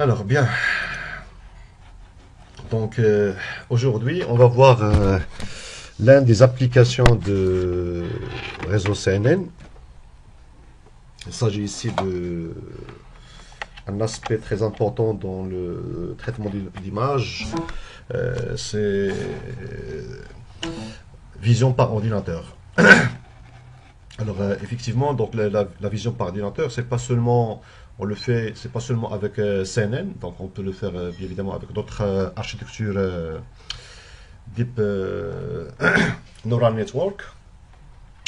Alors bien, donc aujourd'hui on va voir l'un des applications de réseau CNN. Il s'agit ici de un aspect très important dans le traitement d'image, c'est vision par ordinateur. Alors effectivement, donc la vision par ordinateur, c'est pas seulement on le fait, c'est pas seulement avec CNN, donc on peut le faire bien évidemment avec d'autres architectures Deep Neural Network.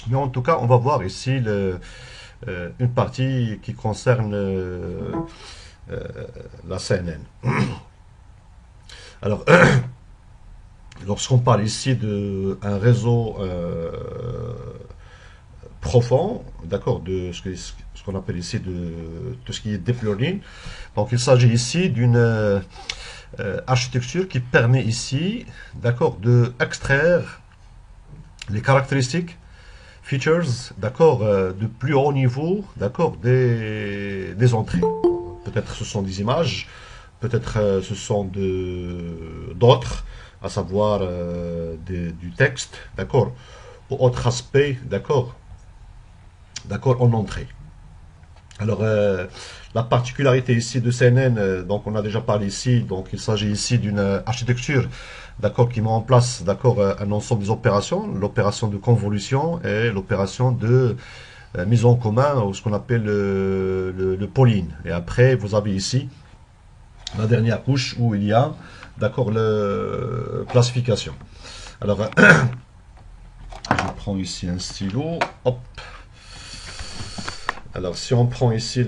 Mais en tout cas, on va voir ici une partie qui concerne la CNN. Alors, lorsqu'on parle ici d'un réseau profond, d'accord, de ce qu'on appelle ici de tout ce qui est deep learning, donc il s'agit ici d'une architecture qui permet ici, d'accord, de extraire les caractéristiques features, d'accord, de plus haut niveau, d'accord, des entrées. Peut-être ce sont des images, peut-être ce sont d'autres, à savoir du texte, d'accord, ou autre aspect, d'accord, en entrée. Alors, la particularité ici de CNN, donc on a déjà parlé ici, donc il s'agit ici d'une architecture, d'accord, qui met en place, d'accord, un ensemble des opérations, l'opération de convolution et l'opération de mise en commun, ou ce qu'on appelle le polling. Et après, vous avez ici la dernière couche où il y a, d'accord, le classification. Alors, je prends ici un stylo, hop. Alors, si on prend ici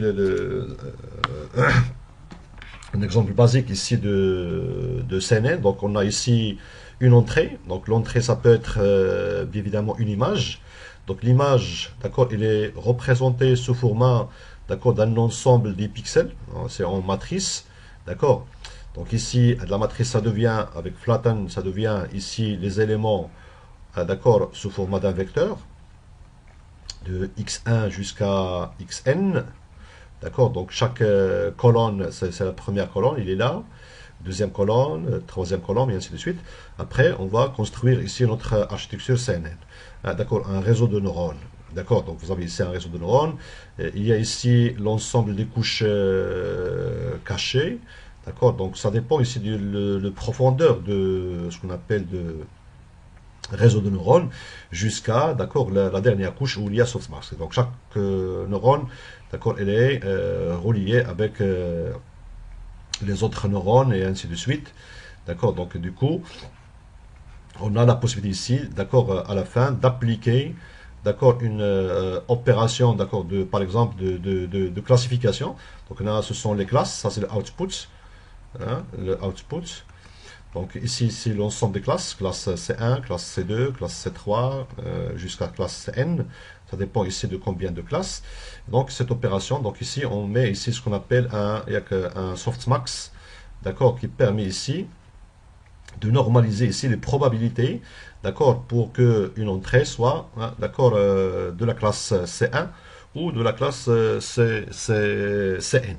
un exemple basique ici de CNN, donc on a ici une entrée. Donc l'entrée, ça peut être bien évidemment une image. Donc l'image, d'accord, elle est représentée sous format, d'accord, d'un ensemble des pixels. C'est en matrice, d'accord. Donc ici, la matrice, ça devient, avec flatten, ça devient ici les éléments, d'accord, sous format d'un vecteur, de x1 jusqu'à xn. D'accord, donc chaque colonne, c'est la première colonne, il est là. Deuxième colonne, troisième colonne, et ainsi de suite. Après, on va construire ici notre architecture CNN. D'accord, un réseau de neurones. D'accord, donc vous avez ici un réseau de neurones. Il y a ici l'ensemble des couches cachées. D'accord, donc ça dépend ici de profondeur de ce qu'on appelle de réseau de neurones jusqu'à d'accord la dernière couche où il y a softmax. Donc chaque neurone, d'accord, elle est reliée avec les autres neurones et ainsi de suite. D'accord, donc du coup, on a la possibilité ici, d'accord, à la fin, d'appliquer, d'accord, une opération, d'accord, par exemple, de classification. Donc là, ce sont les classes, ça c'est le output, hein, le output. Donc ici, c'est l'ensemble des classes, classe C1, classe C2, classe C3, jusqu'à classe N. Ça dépend ici de combien de classes. Donc cette opération, donc ici, on met ici ce qu'on appelle un softmax, d'accord, qui permet ici de normaliser ici les probabilités, d'accord, pour qu'une entrée soit, hein, d'accord, de la classe C1 ou de la classe CN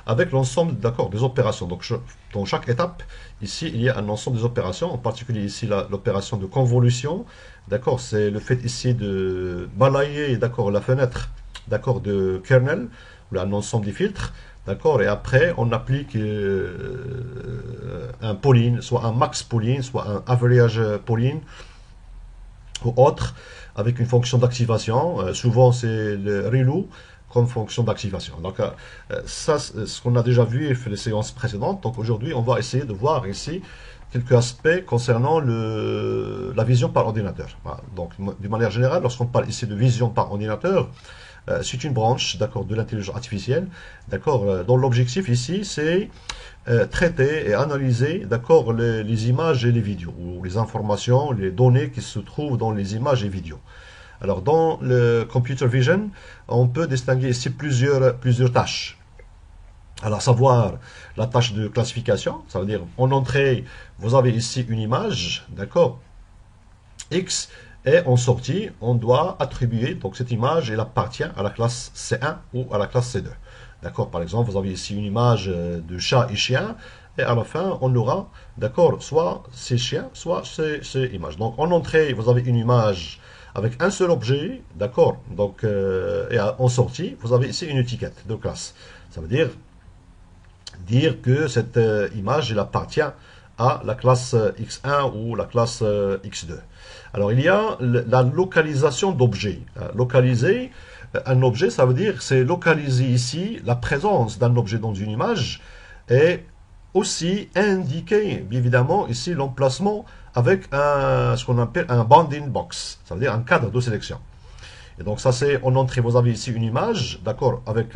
avec l'ensemble d'accord des opérations. Donc dans chaque étape, ici il y a un ensemble des opérations, en particulier ici l'opération de convolution. D'accord, c'est le fait ici de balayer d'accord la fenêtre d'accord de kernel, un ensemble des filtres. D'accord, et après on applique un polling, soit un max polling, soit un average polling ou autre, avec une fonction d'activation. Souvent c'est le ReLU comme fonction d'activation. Donc ça, c'est ce qu'on a déjà vu et fait les séances précédentes. Donc aujourd'hui, on va essayer de voir ici quelques aspects concernant la vision par ordinateur. Voilà. Donc d'une manière générale, lorsqu'on parle ici de vision par ordinateur, c'est une branche, d'accord, de l'intelligence artificielle, d'accord, dont l'objectif ici, c'est traiter et analyser, d'accord, les images et les vidéos, ou les informations, les données qui se trouvent dans les images et vidéos. Alors, dans le computer vision, on peut distinguer ici plusieurs tâches. Alors, à savoir la tâche de classification, ça veut dire en entrée, vous avez ici une image, d'accord, X, et en sortie, on doit attribuer, donc cette image, elle appartient à la classe C1 ou à la classe C2. D'accord, par exemple, vous avez ici une image de chat et chien, et à la fin, on aura, d'accord, soit ces chiens, soit ces images. Donc, en entrée, vous avez une image avec un seul objet, d'accord, donc, et en sortie, vous avez ici une étiquette de classe. Ça veut dire que cette image, elle appartient à la classe X1 ou la classe X2. Alors, il y a la localisation d'objets. Localiser un objet, ça veut dire c'est localiser ici la présence d'un objet dans une image et aussi indiquer, bien évidemment, ici l'emplacement avec ce qu'on appelle un bounding box, ça veut dire un cadre de sélection. Et donc ça c'est en entrée, vous avez ici une image, d'accord, avec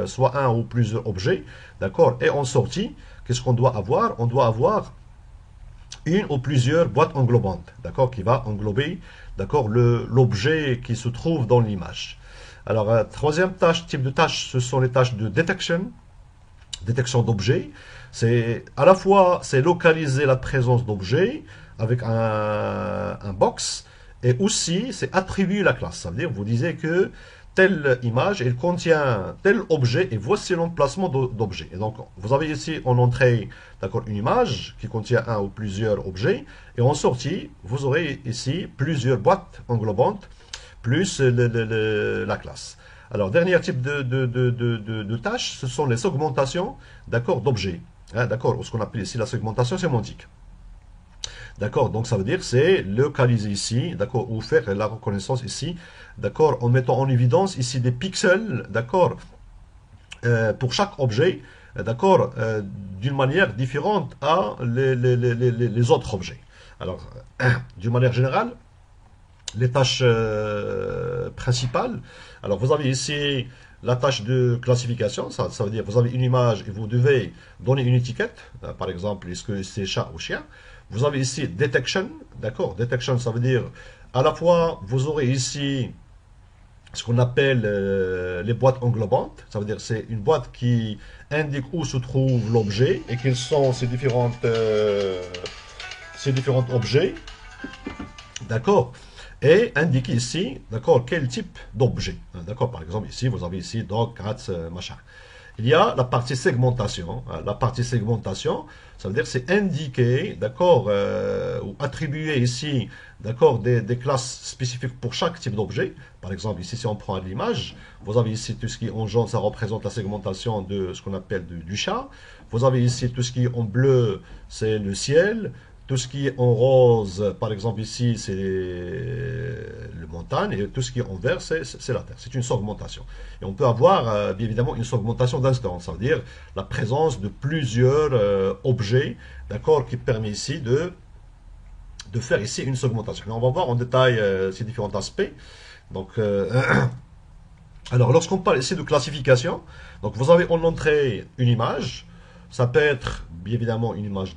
soit un ou plusieurs objets, d'accord, et en sortie, qu'est-ce qu'on doit avoir? On doit avoir une ou plusieurs boîtes englobantes, d'accord, qui va englober, d'accord, l'objet qui se trouve dans l'image. Alors, troisième type de tâche, ce sont les tâches de détection d'objets. C'est à la fois c'est localiser la présence d'objets avec un box et aussi c'est attribuer la classe. Ça veut dire vous disiez que telle image elle contient tel objet et voici l'emplacement d'objet. Et donc vous avez ici en entrée d'accord une image qui contient un ou plusieurs objets et en sortie vous aurez ici plusieurs boîtes englobantes plus la classe. Alors, dernier type de tâches, ce sont les segmentations, d'accord, d'objets. Hein, d'accord, ce qu'on appelle ici la segmentation sémantique. D'accord, donc ça veut dire c'est localiser ici, d'accord, ou faire la reconnaissance ici, d'accord, en mettant en évidence ici des pixels, d'accord, pour chaque objet, d'accord, d'une manière différente à les autres objets. Alors, d'une manière générale, les tâches principales. Alors, vous avez ici la tâche de classification, ça veut dire vous avez une image et vous devez donner une étiquette, par exemple, est-ce que c'est chat ou chien. Vous avez ici detection, d'accord, detection, ça veut dire à la fois vous aurez ici ce qu'on appelle les boîtes englobantes, ça veut dire c'est une boîte qui indique où se trouve l'objet et quels sont ces différents objets, d'accord, et indiquer ici, d'accord, quel type d'objet. D'accord, par exemple, ici, vous avez ici dog, cats, machin. Il y a la partie segmentation. La partie segmentation, ça veut dire c'est indiquer, d'accord, ou attribuer ici, d'accord, des classes spécifiques pour chaque type d'objet. Par exemple, ici, si on prend l'image, vous avez ici tout ce qui est en jaune, ça représente la segmentation de ce qu'on appelle du chat. Vous avez ici tout ce qui est en bleu, c'est le ciel. Tout ce qui est en rose, par exemple ici, c'est le montagne, et tout ce qui est en vert, c'est la terre. C'est une segmentation. Et on peut avoir, bien évidemment, une segmentation d'instance, ça veut dire la présence de plusieurs objets, d'accord, qui permet ici de faire ici une segmentation. Et on va voir en détail ces différents aspects. Donc, alors, lorsqu'on parle ici de classification, donc vous avez en entrée une image. Ça peut être bien évidemment une image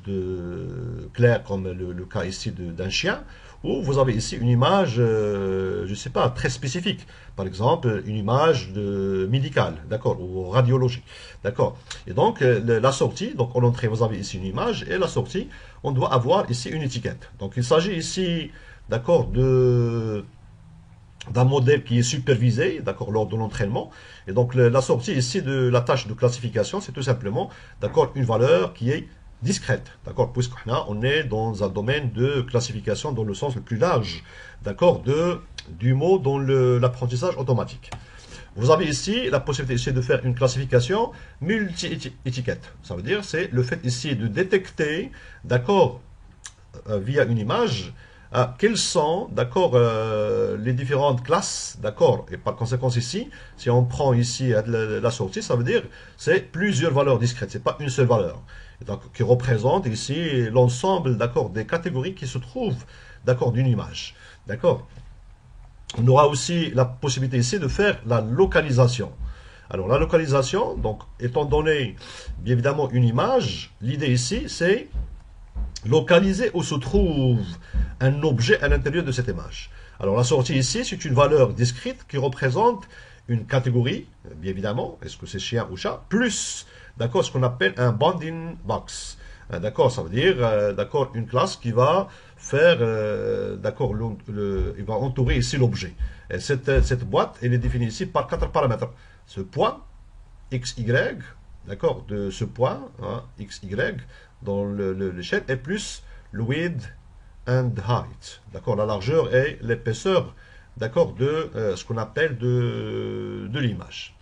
claire comme le cas ici d'un chien, ou vous avez ici une image, je ne sais pas, très spécifique. Par exemple, une image médicale, d'accord, ou radiologie, d'accord. Et donc, la sortie, donc en entrée, vous avez ici une image, et la sortie, on doit avoir ici une étiquette. Donc, il s'agit ici, d'accord, d'un modèle qui est supervisé, d'accord, lors de l'entraînement. Et donc, la sortie ici de la tâche de classification, c'est tout simplement, d'accord, une valeur qui est discrète, d'accord, puisqu'on est dans un domaine de classification dans le sens le plus large, d'accord, du mot dans l'apprentissage automatique. Vous avez ici la possibilité ici de faire une classification multi-étiquette. Ça veut dire, c'est le fait ici de détecter, d'accord, via une image, quelles sont, d'accord, les différentes classes, d'accord, et par conséquent ici, si on prend ici la sortie, ça veut dire c'est plusieurs valeurs discrètes, c'est pas une seule valeur, et donc qui représente ici l'ensemble, d'accord, des catégories qui se trouvent, d'accord, d'une image, d'accord. On aura aussi la possibilité ici de faire la localisation. Alors la localisation, donc étant donné bien évidemment une image, l'idée ici c'est localiser où se trouve un objet à l'intérieur de cette image. Alors la sortie ici, c'est une valeur discrète qui représente une catégorie, bien évidemment, est-ce que c'est chien ou chat, plus, d'accord, ce qu'on appelle un bounding box. D'accord, ça veut dire, d'accord, une classe qui va faire, d'accord, il va entourer ici l'objet. Et cette boîte, elle est définie ici par 4 paramètres. Ce point, xy, d'accord, de ce point, hein, xy, dans l'échelle, et plus le width and height, d'accord, la largeur et l'épaisseur, d'accord, de ce qu'on appelle de l'image.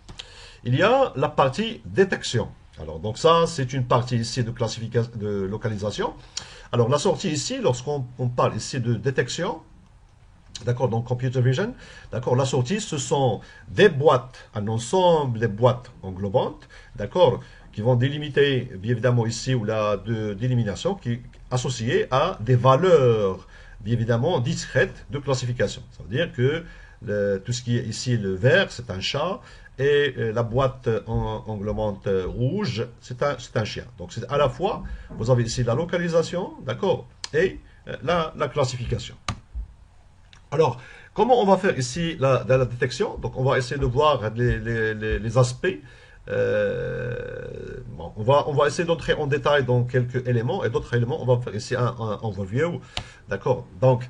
Il y a la partie détection. Alors, donc ça, c'est une partie ici de classification, de localisation. Alors, la sortie ici, lorsqu'on parle ici de détection, d'accord, donc computer vision, d'accord, la sortie, ce sont des boîtes, un ensemble de boîtes englobantes, d'accord, qui vont délimiter, bien évidemment, ici, ou là, d'élimination, qui associées à des valeurs, bien évidemment, discrètes de classification. Ça veut dire que tout ce qui est ici, le vert, c'est un chat, et la boîte englobante rouge, c'est un chien. Donc, c'est à la fois, vous avez ici la localisation, d'accord, et la classification. Alors, comment on va faire ici la détection? Donc, on va essayer de voir les aspects. Bon, on va essayer d'entrer en détail dans quelques éléments, et d'autres éléments, on va faire ici un overview. D'accord? Donc,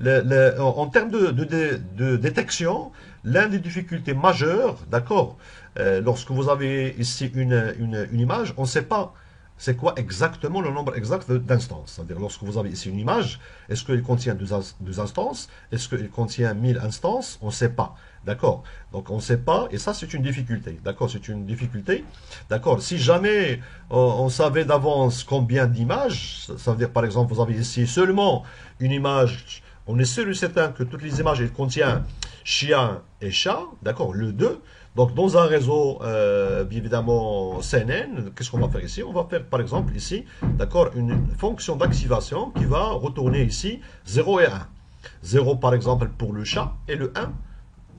en termes de détection, l'une des difficultés majeures, d'accord, lorsque vous avez ici une image, on ne sait pas c'est quoi exactement le nombre exact d'instances. C'est-à-dire, lorsque vous avez ici une image, est-ce qu'il contient deux instances? Est-ce qu'il contient 1000 instances? On ne sait pas. D'accord? Donc, on ne sait pas, et ça, c'est une difficulté. D'accord? C'est une difficulté. D'accord? Si jamais on savait d'avance combien d'images, ça veut dire, par exemple, vous avez ici seulement une image, on est sûr et certain que toutes les images, elles contiennent chien et chat, d'accord? Le 2. Donc, dans un réseau, bien évidemment, CNN, qu'est-ce qu'on va faire ici? On va faire, par exemple, ici, d'accord, une fonction d'activation qui va retourner ici 0 et 1. 0, par exemple, pour le chat et le 1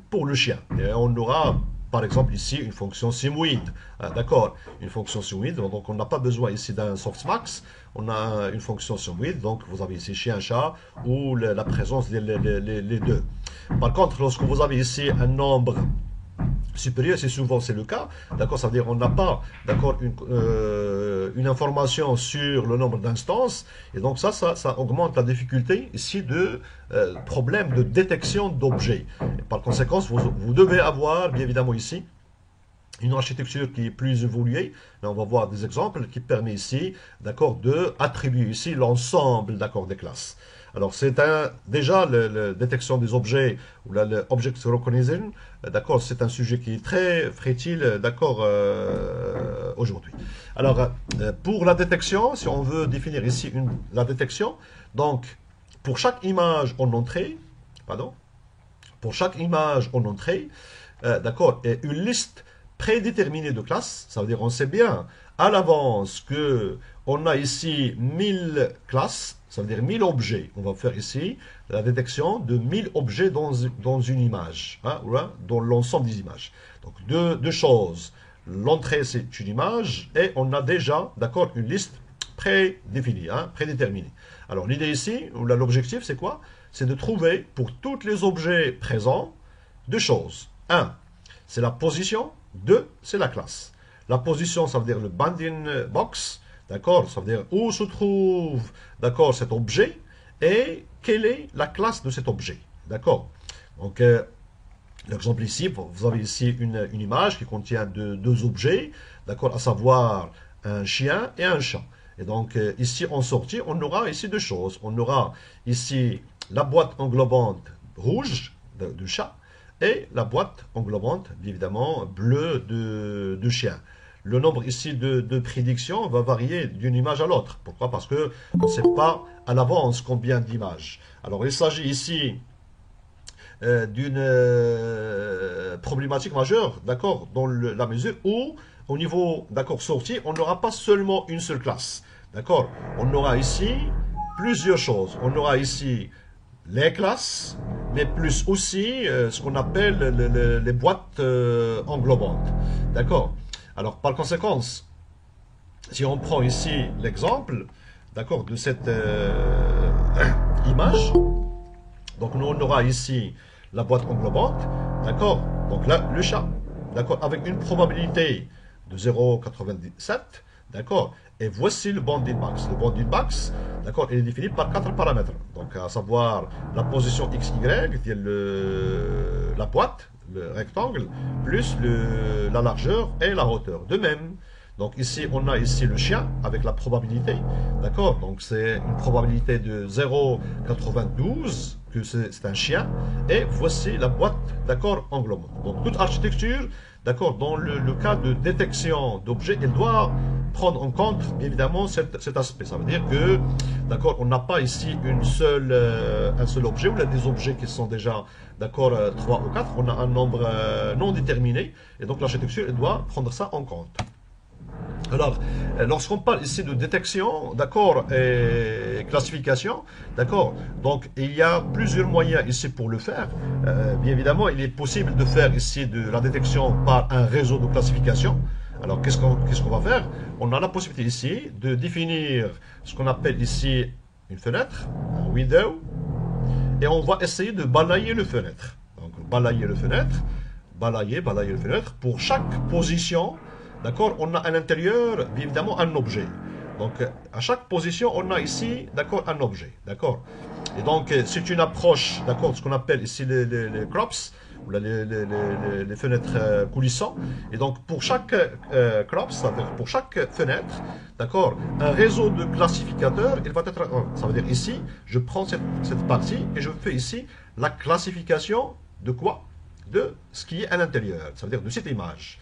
pour le chien. Et on aura, par exemple, ici, une fonction simoid. D'accord? Une fonction simoid. Donc, on n'a pas besoin ici d'un softmax. On a une fonction simoid. Donc, vous avez ici chien, chat, ou la présence des les deux. Par contre, lorsque vous avez ici un nombre supérieur, c'est souvent c'est le cas, d'accord, ça veut dire on n'a pas, d'accord, une information sur le nombre d'instances, et donc ça augmente la difficulté ici de problème de détection d'objets. Par conséquent, vous devez avoir, bien évidemment ici, une architecture qui est plus évoluée. Là, on va voir des exemples qui permet ici, d'accord, de attribuer ici l'ensemble, d'accord, des classes. Alors, c'est déjà la détection des objets ou le object recognition, d'accord, c'est un sujet qui est très fertile, d'accord, aujourd'hui. Alors, pour la détection, si on veut définir ici la détection, donc, pour chaque image en entrée, pardon, pour chaque image en entrée, d'accord, et une liste prédéterminée de classes, ça veut dire on sait bien à l'avance que on a ici 1000 classes, ça veut dire 1000 objets. On va faire ici la détection de 1000 objets dans une image, hein, dans l'ensemble des images. Donc deux choses. L'entrée, c'est une image et on a déjà, d'accord, une liste prédéfinie, hein, prédéterminée. Alors l'idée ici, ou l'objectif, c'est quoi? C'est de trouver pour tous les objets présents deux choses. Un, c'est la position. 2, c'est la classe. La position, ça veut dire le bounding box, d'accord, ça veut dire où se trouve, d'accord, cet objet, et quelle est la classe de cet objet, d'accord. Donc, l'exemple ici, vous avez ici une image qui contient deux objets, d'accord, à savoir un chien et un chat. Et donc, ici, en sortie, on aura ici deux choses. On aura ici la boîte englobante rouge de chat, et la boîte englobante, bien évidemment, bleue de chien. Le nombre ici de prédictions va varier d'une image à l'autre. Pourquoi? Parce qu'on ne sait pas à l'avance combien d'images. Alors, il s'agit ici d'une problématique majeure, d'accord, dans la mesure où, au niveau, d'accord, sortie, on n'aura pas seulement une seule classe. D'accord? On aura ici plusieurs choses. On aura ici les classes, mais plus aussi ce qu'on appelle les boîtes englobantes. D'accord? Alors, par conséquent, si on prend ici l'exemple, d'accord, de cette image, donc nous, on aura ici la boîte englobante, d'accord, donc là, le chat, d'accord, avec une probabilité de 0,97, d'accord, et voici le bounding box. Le bounding box, d'accord, il est défini par 4 paramètres. Donc, à savoir la position XY, qui est la boîte, le rectangle, plus la largeur et la hauteur. De même, donc ici, on a ici le chien avec la probabilité, d'accord? Donc c'est une probabilité de 0,92 que c'est un chien. Et voici la boîte, d'accord, englobante. Donc toute architecture, d'accord, dans le cas de détection d'objets, elle doit prendre en compte, bien évidemment, cet aspect. Ça veut dire que, d'accord, on n'a pas ici un seul objet, ou là des objets qui sont déjà, d'accord, 3 ou 4. On a un nombre non déterminé, et donc l'architecture, elle doit prendre ça en compte. Alors, lorsqu'on parle ici de détection, d'accord, et classification, d'accord, donc il y a plusieurs moyens ici pour le faire. Bien évidemment, il est possible de faire ici de la détection par un réseau de classification. Alors, qu'est-ce qu'on va faire? On a la possibilité ici de définir ce qu'on appelle ici une fenêtre, un window, et on va essayer de balayer le fenêtre. Donc, balayer le fenêtre, balayer le fenêtre pour chaque position. D'accord, on a à l'intérieur, bien évidemment, un objet. Donc, à chaque position, on a ici, d'accord, un objet. D'accord. Et donc, c'est une approche, d'accord, ce qu'on appelle ici les crops, ou les fenêtres coulissants. Et donc, pour chaque crops, c'est-à-dire pour chaque fenêtre, d'accord, un réseau de classificateurs, il va être, ça veut dire ici, je prends cette partie et je fais ici la classification de quoi? De ce qui est à l'intérieur, ça veut dire de cette image.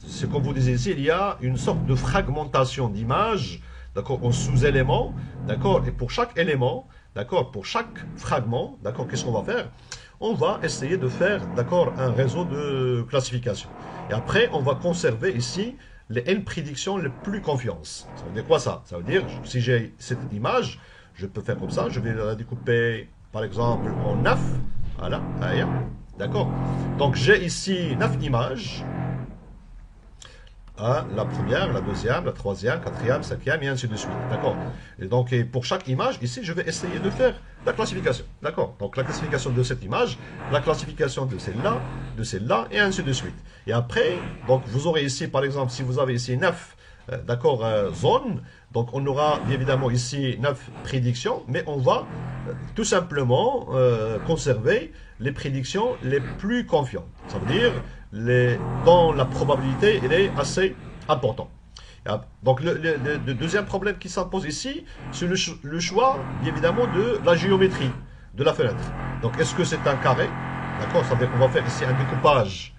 C'est comme vous disiez ici, il y a une sorte de fragmentation d'image, d'accord, en sous-éléments, d'accord, et pour chaque élément, d'accord, pour chaque fragment, d'accord, qu'est-ce qu'on va faire? On va essayer de faire, d'accord, un réseau de classification. Et après, on va conserver ici les N prédictions les plus confiantes. Ça veut dire quoi ça? Ça veut dire, si j'ai cette image, je peux faire comme ça, je vais la découper, par exemple, en 9, voilà, d'accord. Donc, j'ai ici 9 images. La première, la deuxième, la troisième, quatrième, cinquième, et ainsi de suite. D'accord. Et donc, pour chaque image, ici, je vais essayer de faire la classification. D'accord. Donc, la classification de cette image, la classification de celle-là, et ainsi de suite. Et après, donc, vous aurez ici, par exemple, si vous avez ici 9, d'accord, zones, donc on aura bien évidemment ici 9 prédictions, mais on va tout simplement conserver les prédictions les plus confiantes. Ça veut dire dont la probabilité elle est assez importante. Donc le deuxième problème qui s'impose ici, c'est le choix, bien évidemment, de la géométrie de la fenêtre. Donc est-ce que c'est un carré? D'accord, ça veut dire qu'on va faire ici un découpage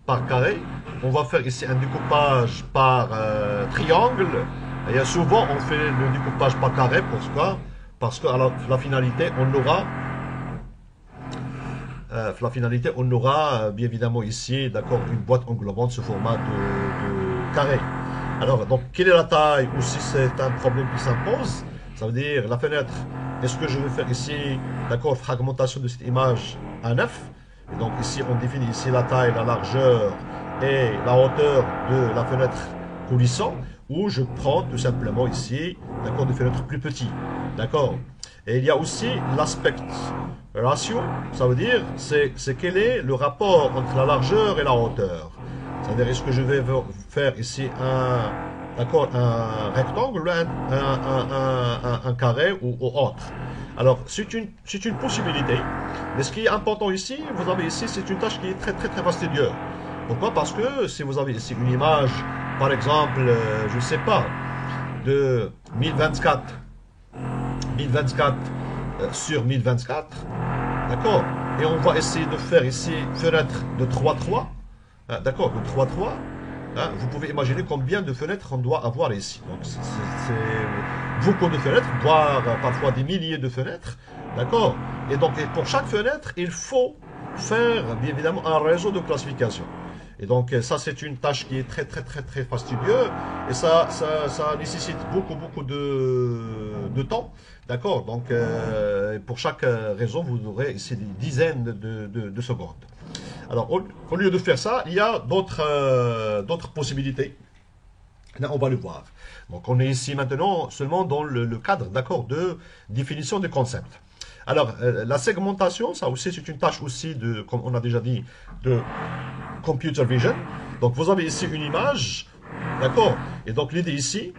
par carré. On va faire ici un découpage par triangle. Et souvent, on fait le découpage par carré. Pourquoi? Parce que la finalité, on aura bien évidemment ici, d'accord, une boîte englobante sous format de carré. Alors, donc, quelle est la taille ou si c'est un problème qui s'impose? Ça veut dire la fenêtre. Est-ce que je vais faire ici, d'accord, fragmentation de cette image à 9? Et donc, ici, on définit ici la taille, la largeur et la hauteur de la fenêtre coulissant, ou je prends tout simplement ici, d'accord, des fenêtres plus petites. D'accord. Et il y a aussi l'aspect ratio, ça veut dire, c'est quel est le rapport entre la largeur et la hauteur. C'est-à-dire, est-ce que je vais faire ici un rectangle ou un carré ou autre. Alors, c'est une possibilité, mais ce qui est important ici, vous avez ici, c'est une tâche qui est très fastidieuse. Pourquoi? Parce que si vous avez ici une image, par exemple, je ne sais pas, de 1024 sur 1024, d'accord, et on va essayer de faire ici fenêtre de 3,3, d'accord, de 3,3, vous pouvez imaginer combien de fenêtres on doit avoir ici. Donc c'est beaucoup de fenêtres, voire parfois des milliers de fenêtres, d'accord. Et donc pour chaque fenêtre, il faut faire bien évidemment un réseau de classification. Et donc ça c'est une tâche qui est très fastidieuse et ça nécessite beaucoup de temps, d'accord. Donc pour chaque réseau vous aurez ici des dizaines de secondes. Alors au lieu de faire ça, il y a d'autres possibilités. Là on va le voir. Donc on est ici maintenant seulement dans le cadre, d'accord, de définition des concepts. Alors, la segmentation, ça aussi, c'est une tâche aussi de, comme on a déjà dit, de computer vision. Donc, vous avez ici une image, d'accord? Et donc, l'idée ici,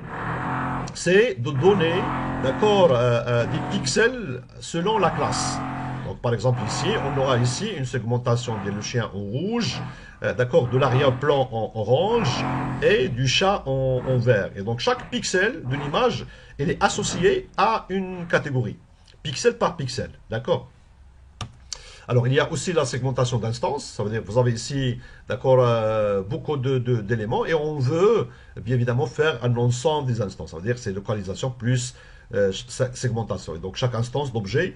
c'est de donner, d'accord, des pixels selon la classe. Donc, par exemple, ici, on aura ici une segmentation de le chien en rouge, d'accord, de l'arrière-plan en orange et du chat en vert. Et donc, chaque pixel de l'image, elle est associée à une catégorie, pixel par pixel, d'accord. Alors, il y a aussi la segmentation d'instances. Ça veut dire que vous avez ici, d'accord, beaucoup d'éléments et on veut, bien évidemment, faire un ensemble des instances. Ça veut dire que c'est localisation plus segmentation. Et donc, chaque instance d'objet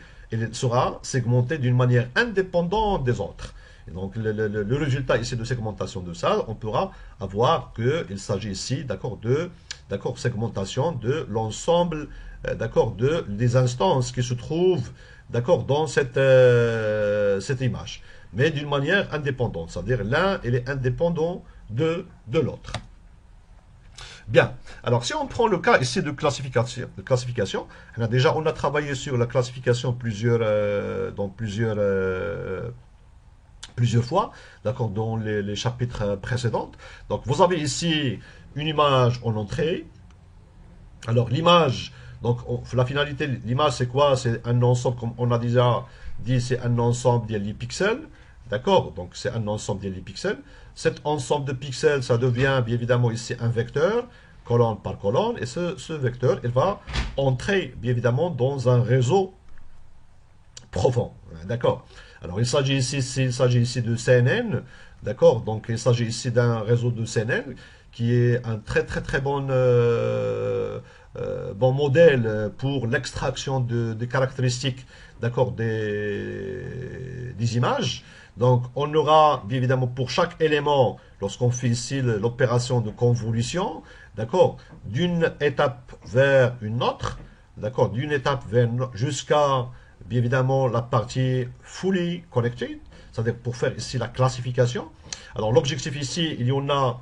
sera segmentée d'une manière indépendante des autres. Et donc, le résultat ici de segmentation de ça, on pourra avoir qu'il s'agit ici, d'accord, segmentation de l'ensemble, d'accord, des instances qui se trouvent, d'accord, dans cette image, mais d'une manière indépendante, c'est-à-dire l'un il est indépendant de l'autre. Bien, alors si on prend le cas ici de classification, on a travaillé sur la classification dans plusieurs fois, d'accord, dans les chapitres précédents. Donc vous avez ici une image en entrée. Alors l'image, donc la finalité, l'image c'est quoi? C'est un ensemble, comme on a déjà dit, c'est un ensemble de pixels. D'accord? Donc c'est un ensemble de pixels. Cet ensemble de pixels, ça devient bien évidemment ici un vecteur, colonne par colonne. Et ce vecteur, il va entrer bien évidemment dans un réseau profond. D'accord? Alors il s'agit ici de CNN. D'accord? Donc il s'agit ici d'un réseau de CNN qui est un très bon bon modèle pour l'extraction de caractéristiques, d'accord, des images. Donc, on aura, bien évidemment, pour chaque élément, lorsqu'on fait ici l'opération de convolution, d'accord, d'une étape vers une autre, d'accord, d'une étape vers jusqu'à, bien évidemment, la partie fully connected, c'est-à-dire pour faire ici la classification. Alors, l'objectif ici, il y en a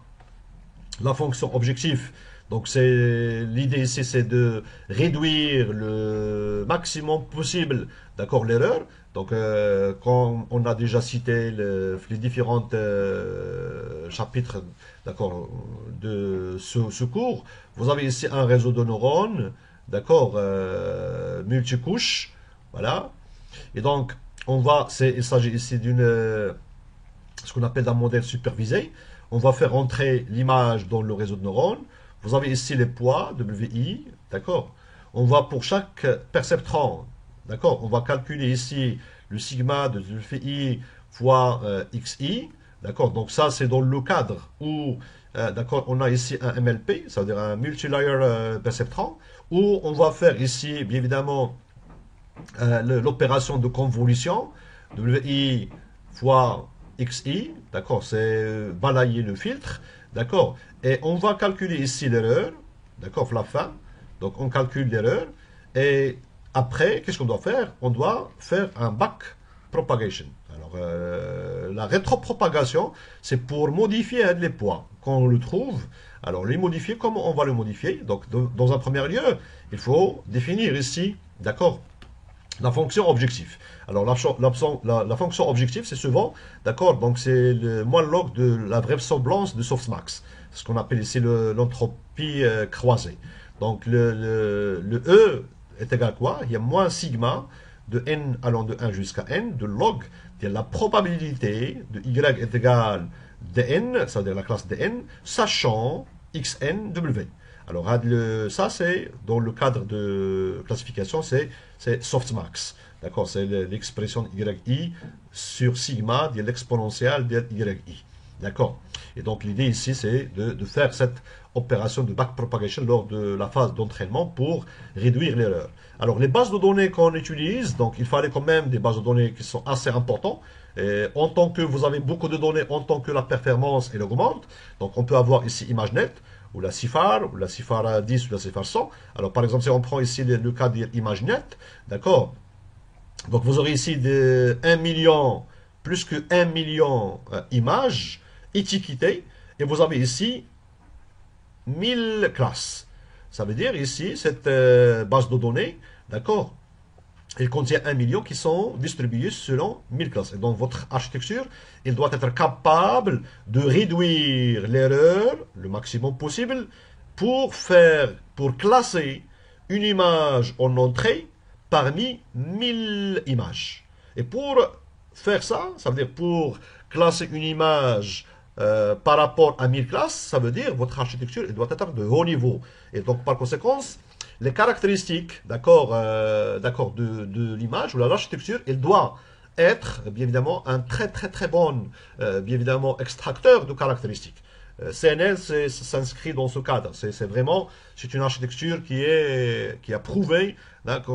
la fonction objectif. Donc l'idée ici, c'est de réduire le maximum possible, d'accord, l'erreur. Donc quand on a déjà cité les différents chapitres, d'accord, de ce cours, vous avez ici un réseau de neurones, d'accord, multicouche, voilà. Et donc il s'agit ici ce qu'on appelle un modèle supervisé. On va faire entrer l'image dans le réseau de neurones. Vous avez ici les poids, WI, d'accord. On va pour chaque perceptron, d'accord, on va calculer ici le sigma de WI fois XI, d'accord. Donc ça, c'est dans le cadre où, d'accord, on a ici un MLP, ça veut dire un multilayer perceptron, où on va faire ici, bien évidemment, l'opération de convolution, WI fois XI, d'accord, c'est balayer le filtre, d'accord, et on va calculer ici l'erreur, d'accord, la fin, donc on calcule l'erreur, et après, qu'est-ce qu'on doit faire? On doit faire un back propagation. Alors, la rétropropagation, c'est pour modifier les poids. Quand on le trouve, alors les modifier, comment on va le modifier? Donc, dans un premier lieu, il faut définir ici, d'accord, la fonction objectif. Alors, la fonction objectif, c'est souvent, d'accord, donc c'est le moins log de la vraisemblance de softmax. Ce qu'on appelle ici l'entropie croisée. Donc, le E est égal à quoi? Il y a moins sigma de n allant de 1 jusqu'à n de log de la probabilité de y est égal dn, c'est-à-dire la classe dn, sachant xn w. Alors, ça, c'est dans le cadre de classification, c'est softmax. D'accord, c'est l'expression yi sur sigma de l'exponentielle de yi. D'accord. Et donc, l'idée ici, c'est de faire cette opération de backpropagation lors de la phase d'entraînement pour réduire l'erreur. Alors, les bases de données qu'on utilise, donc il fallait quand même des bases de données qui sont assez importantes. Et en tant que vous avez beaucoup de données, en tant que la performance elle augmente, donc on peut avoir ici ImageNet, ou la CIFAR, ou la CIFAR 10, ou la CIFAR 100. Alors, par exemple, si on prend ici le cas d'ImageNet, d'accord, donc vous aurez ici 1 million, plus que 1 million images étiquetées, et vous avez ici 1000 classes. Ça veut dire ici, cette base de données, d'accord, elle contient 1 million qui sont distribués selon 1000 classes. Et donc votre architecture, elle doit être capable de réduire l'erreur le maximum possible pour classer une image en entrée parmi 1000 images. Et pour faire ça, ça veut dire pour classer une image par rapport à 1000 classes, ça veut dire votre architecture elle doit être de haut niveau. Et donc, par conséquent, les caractéristiques de l'image ou de l'architecture, elle doit être, bien évidemment, un très bon, bien évidemment, extracteur de caractéristiques. CNL s'inscrit dans ce cadre. C'est une architecture qui a prouvé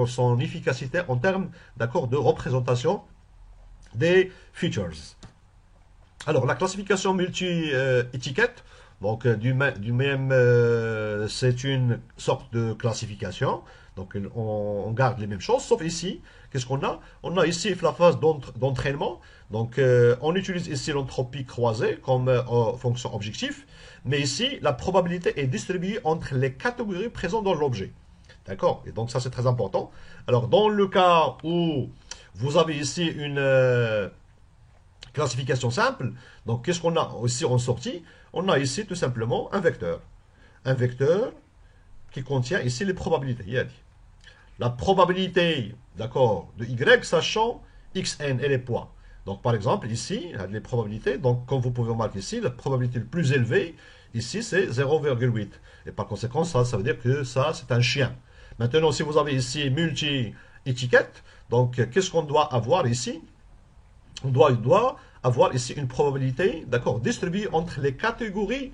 son efficacité en termes de représentation des features. Alors, la classification multi-étiquette, donc c'est une sorte de classification. Donc, on garde les mêmes choses, sauf ici, qu'est-ce qu'on a? On a ici la phase d'entraînement. Donc, on utilise ici l'entropie croisée comme fonction objectif. Mais ici, la probabilité est distribuée entre les catégories présentes dans l'objet. D'accord? Et donc, ça, c'est très important. Alors, dans le cas où vous avez ici une classification simple, donc qu'est-ce qu'on a ici en sortie? On a ici tout simplement un vecteur. Un vecteur qui contient ici les probabilités. La probabilité, d'accord, de y sachant xn et les poids. Donc par exemple ici, les probabilités, donc comme vous pouvez remarquer ici, la probabilité la plus élevée, ici c'est 0,8. Et par conséquent, ça veut dire que ça c'est un chien. Maintenant, si vous avez ici multi-étiquette, donc qu'est-ce qu'on doit avoir ici? On doit avoir ici une probabilité, d'accord, distribuée entre les catégories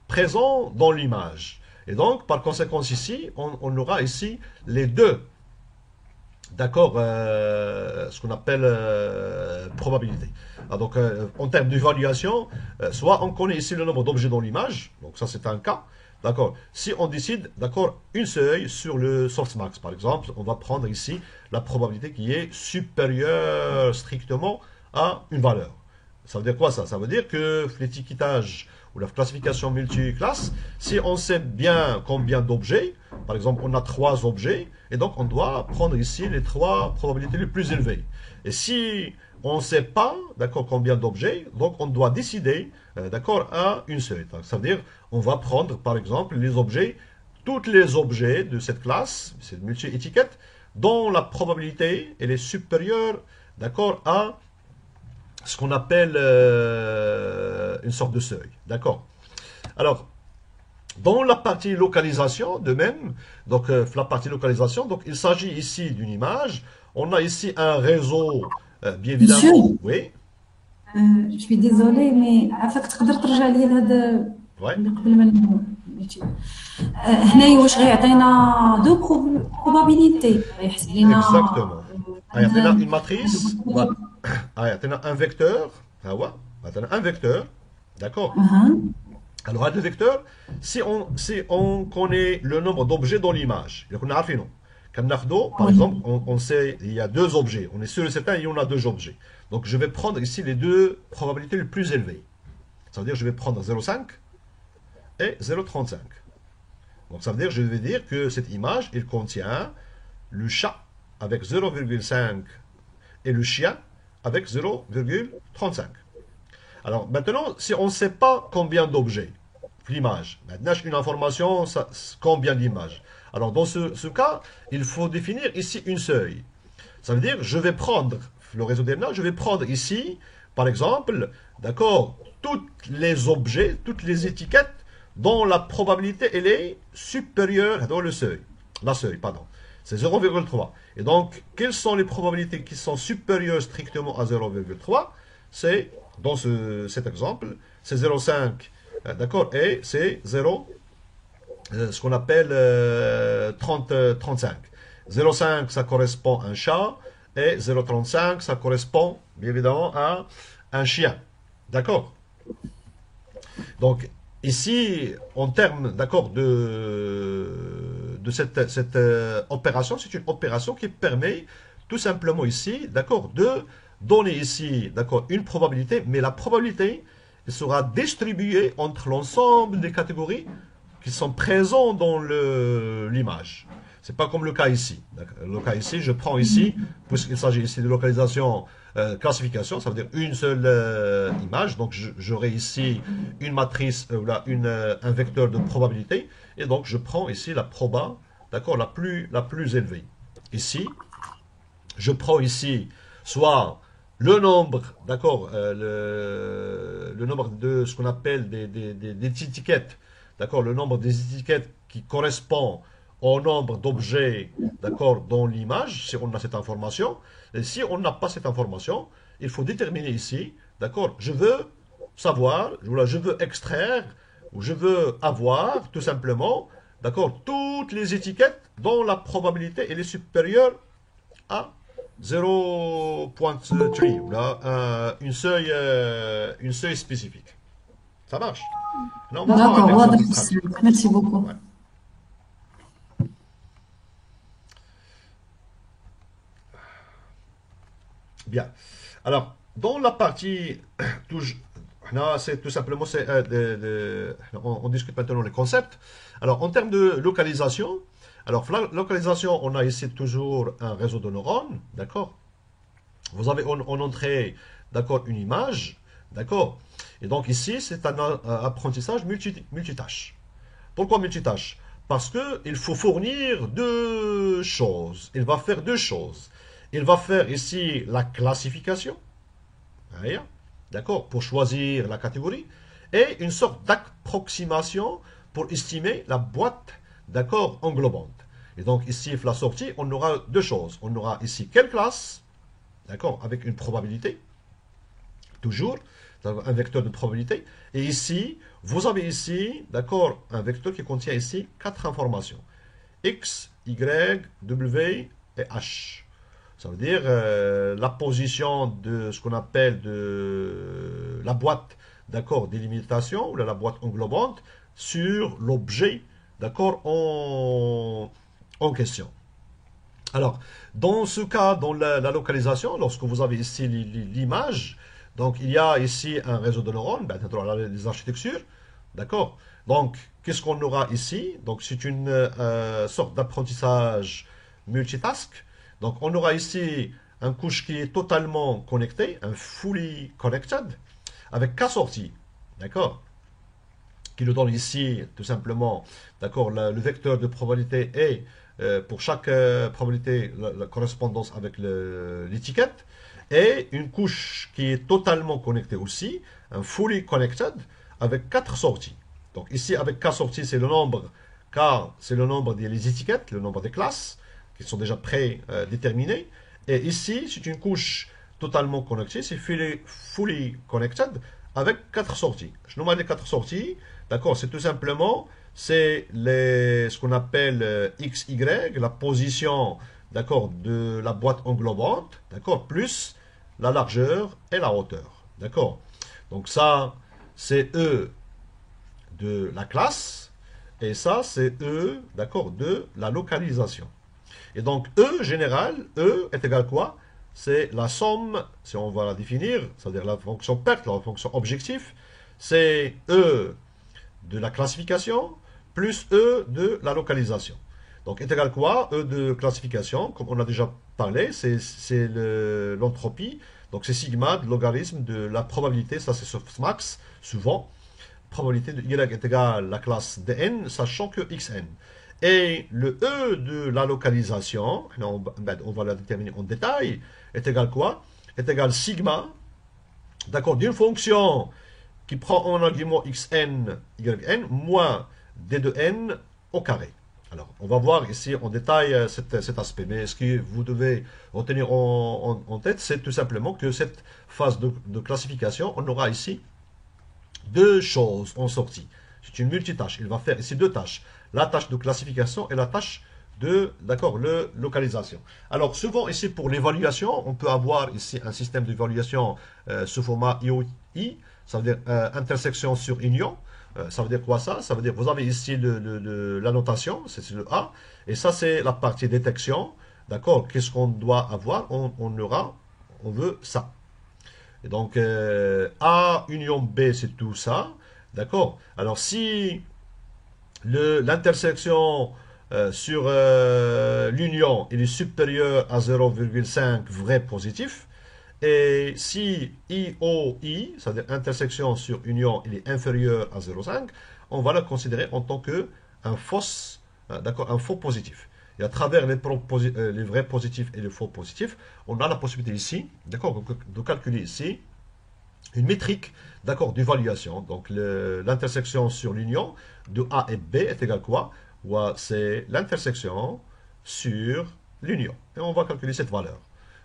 présentes dans l'image. Et donc, par conséquent, ici, on aura ici les deux, d'accord, ce qu'on appelle probabilité. Donc, en termes d'évaluation, soit on connaît ici le nombre d'objets dans l'image, donc ça c'est un cas, d'accord. Si on décide, d'accord, une seuil sur le source-max, par exemple, on va prendre ici la probabilité qui est supérieure strictement à une valeur. Ça veut dire quoi ça? Ça veut dire que l'étiquetage ou la classification multiclasse, si on sait bien combien d'objets, par exemple on a 3 objets, et donc on doit prendre ici les 3 probabilités les plus élevées. Et si on ne sait pas, d'accord, combien d'objets, donc on doit décider, d'accord, à une seule. Donc, ça veut dire on va prendre par exemple les objets, tous les objets de cette classe, cette multi-étiquette, dont la probabilité elle est supérieure, d'accord, à ce qu'on appelle une sorte de seuil. D'accord. Alors, dans la partie localisation, de même, donc la partie localisation, donc il s'agit ici d'une image. On a ici un réseau, bien Monsieur, évidemment. Oui, je suis désolée mais عافاك تقدر ترجع لي هذا ouais, اللي قبل ما نمشي. هنايا واش غيعطينا دو probabilité غيحسب لينا exactement. Ah, il y a مثلا une matrice, ouais. Ah, il y a un vecteur, ah ouais, un vecteur, d'accord. اها Alors, le vecteur, si on connaît le nombre d'objets dans l'image, on a fait non. Comme par وي exemple, on sait il y a 2 objets. On est sûr et certain, il y en a 2 objets. Donc, je vais prendre ici les 2 probabilités les plus élevées. Ça veut dire que je vais prendre 0,5 et 0,35. Donc, ça veut dire que je vais dire que cette image, elle contient le chat avec 0,5 et le chien avec 0,35. Alors maintenant, si on ne sait pas combien d'objets, l'image, maintenant une information, combien d'images. Alors dans ce cas, il faut définir ici une seuil. Ça veut dire, je vais prendre le réseau DNA, je vais prendre ici, par exemple, d'accord, tous les objets, toutes les étiquettes dont la probabilité elle est supérieure dans le seuil. La seuil, pardon. C'est 0,3. Et donc, quelles sont les probabilités qui sont supérieures strictement à 0,3? C'est, dans cet exemple, c'est 0,5, d'accord, et c'est 0, ce qu'on appelle 35. 0,5, ça correspond à un chat, et 0,35, ça correspond, bien évidemment, à un chien. D'accord? Donc, ici, en termes, d'accord, de cette opération, c'est une opération qui permet tout simplement ici, d'accord, de donner ici, d'accord, une probabilité, mais la probabilité sera distribuée entre l'ensemble des catégories qui sont présentes dans l'image. C'est pas comme le cas ici. Le cas ici, je prends ici, puisqu'il s'agit ici de localisation, classification, ça veut dire une seule image. Donc j'aurai ici une matrice, un vecteur de probabilité, et donc je prends ici la proba, d'accord, la plus élevée. Ici, je prends ici soit le nombre, d'accord, le nombre de ce qu'on appelle des étiquettes, d'accord, le nombre des étiquettes qui correspond au nombre d'objets, d'accord, dans l'image, si on a cette information. Et si on n'a pas cette information, il faut déterminer ici, d'accord, je veux savoir, je veux extraire, ou je veux avoir, tout simplement, d'accord, toutes les étiquettes dont la probabilité elle est supérieure à 0.3, ou là, une seuil spécifique. Ça marche. Là, on va voir un D'accord, واضح exemple pratique. السلام. Merci beaucoup. Ouais. Bien. Alors, dans la partie, là, c'est tout simplement, on discute maintenant les concepts. Alors, en termes de localisation, alors, localisation, on a ici toujours un réseau de neurones, d'accord? Vous avez en entrée, d'accord, une image, d'accord? Et donc ici, c'est un apprentissage multitâche. Pourquoi multitâche? Parce qu'il faut fournir deux choses. Il va faire deux choses. Il va faire ici la classification, d'accord, pour choisir la catégorie, et une sorte d'approximation pour estimer la boîte, d'accord, englobante. Et donc ici, la sortie, on aura deux choses. On aura ici quelle classe, d'accord, avec une probabilité, toujours, un vecteur de probabilité. Et ici, vous avez ici, d'accord, un vecteur qui contient ici quatre informations. X, Y, W et H. Ça veut dire la position de ce qu'on appelle de la boîte, d'accord, délimitation, ou la boîte englobante, sur l'objet, d'accord, en question. Alors, dans ce cas, dans la localisation, lorsque vous avez ici l'image, donc il y a ici un réseau de neurones, ben, les architectures, d'accord. Donc, qu'est-ce qu'on aura ici? Donc, c'est une sorte d'apprentissage multitask. Donc, on aura ici un couche qui est totalement connecté, un fully connected, avec quatre sorties, d'accord, qui nous donne ici, tout simplement, d'accord, le vecteur de probabilité et pour chaque probabilité, la correspondance avec l'étiquette, et une couche qui est totalement connectée aussi, un fully connected, avec quatre sorties. Donc ici, avec quatre sorties, c'est le nombre, car c'est le nombre des étiquettes, le nombre des classes, qui sont déjà prédéterminées. Et ici, c'est une couche totalement connectée, c'est fully connected, avec quatre sorties. Je nomme les quatre sorties, d'accord, c'est tout simplement c'est ce qu'on appelle XY, la position, d'accord, de la boîte englobante, d'accord, plus la largeur et la hauteur, d'accord. Donc ça, c'est E de la classe, et ça, c'est E, d'accord, de la localisation. Et donc E général, E est égal à quoi? C'est la somme, si on va la définir, c'est-à-dire la fonction perte, la fonction objectif, c'est E de la classification plus E de la localisation. Donc, est égal à quoi? E de classification, comme on a déjà parlé, c'est l'entropie. Donc, c'est sigma de logarithme de la probabilité, ça c'est softmax, souvent. Probabilité de Y est égal à la classe dn, sachant que xn. Et le E de la localisation, on va la déterminer en détail, est égal à quoi? Est égal à sigma, d'accord, d'une fonction qui prend en argument xn, yn, moins d de n au carré. Alors, on va voir ici en détail cet aspect. Mais ce que vous devez retenir en tête, c'est tout simplement que cette phase de classification, on aura ici deux choses en sortie. C'est une multitâche. Il va faire ici deux tâches. La tâche de classification et la tâche de, d'accord, localisation. Alors, souvent ici pour l'évaluation, on peut avoir ici un système d'évaluation sous format IOI. Ça veut dire intersection sur union. Ça veut dire quoi ça? Ça veut dire vous avez ici la notation, c'est le A, et ça c'est la partie détection. D'accord? Qu'est-ce qu'on doit avoir? On veut ça. Et donc A union B c'est tout ça. D'accord? Alors si l'intersection sur l'union il est supérieur à 0,5 vrai positif, et si IOI, c'est-à-dire intersection sur union, il est inférieur à 0,5, on va la considérer en tant que un faux positif. Et à travers les vrais positifs et les faux positifs, on a la possibilité ici, d'accord, de calculer ici une métrique, d'accord, d'évaluation. Donc l'intersection sur l'union de A et B est égal à quoi? C'est l'intersection sur l'union. Et on va calculer cette valeur.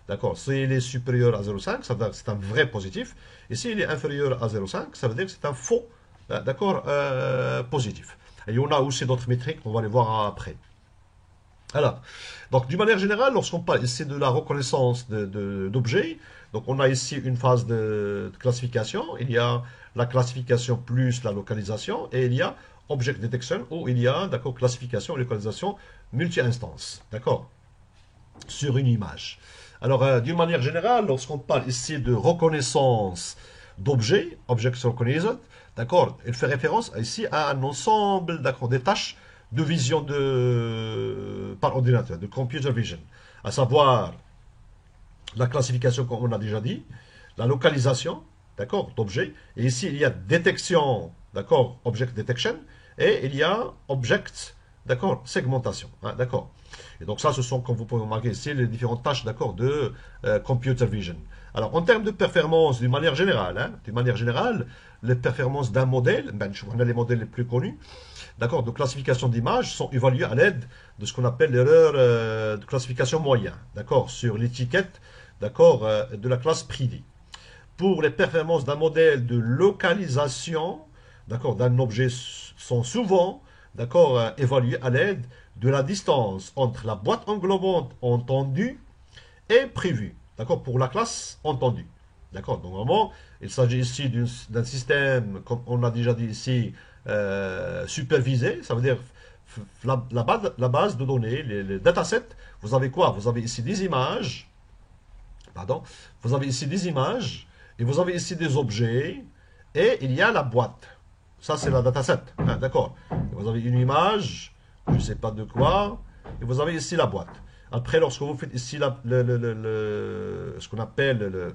D'accord, s'il est supérieur à 0,5, ça veut dire que c'est un vrai positif. Et s'il est inférieur à 0,5, ça veut dire que c'est un faux, d'accord, positif. Et on a aussi d'autres métriques, on va les voir après. Alors, donc d'une manière générale, lorsqu'on parle ici de la reconnaissance d'objets, donc on a ici une phase de classification, il y a la classification plus la localisation, et il y a object detection, où il y a, d'accord, classification et localisation multi-instance, d'accord, sur une image. Alors, d'une manière générale, lorsqu'on parle ici de reconnaissance d'objets, object recognition, d'accord, il fait référence ici à un ensemble, d'accord, des tâches de vision par ordinateur, de computer vision, à savoir la classification, comme on a déjà dit, la localisation, d'accord, d'objets, et ici il y a détection, d'accord, object detection, et il y a object, d'accord, segmentation, hein, d'accord. Et donc ça, ce sont, comme vous pouvez remarquer ici, les différentes tâches, d'accord, de computer vision. Alors, en termes de performance, d'une manière générale, les performances d'un modèle, on a les modèles les plus connus, d'accord, de classification d'images sont évaluées à l'aide de ce qu'on appelle l'erreur de classification moyen, d'accord, sur l'étiquette, d'accord, de la classe PRIDI. Pour les performances d'un modèle de localisation, d'accord, d'un objet sont souvent, d'accord, évaluées à l'aide de la distance entre la boîte englobante entendue et prévue, d'accord, pour la classe entendue. D'accord, donc normalement, il s'agit ici d'un système, comme on l'a déjà dit ici, supervisé, ça veut dire la base de données, les datasets, vous avez quoi? Vous avez ici des images, pardon, vous avez ici des images, et vous avez ici des objets, et il y a la boîte. Ça, c'est la dataset, hein, d'accord. Vous avez une image, je ne sais pas de quoi, et vous avez ici la boîte. Après, lorsque vous faites ici ce qu'on appelle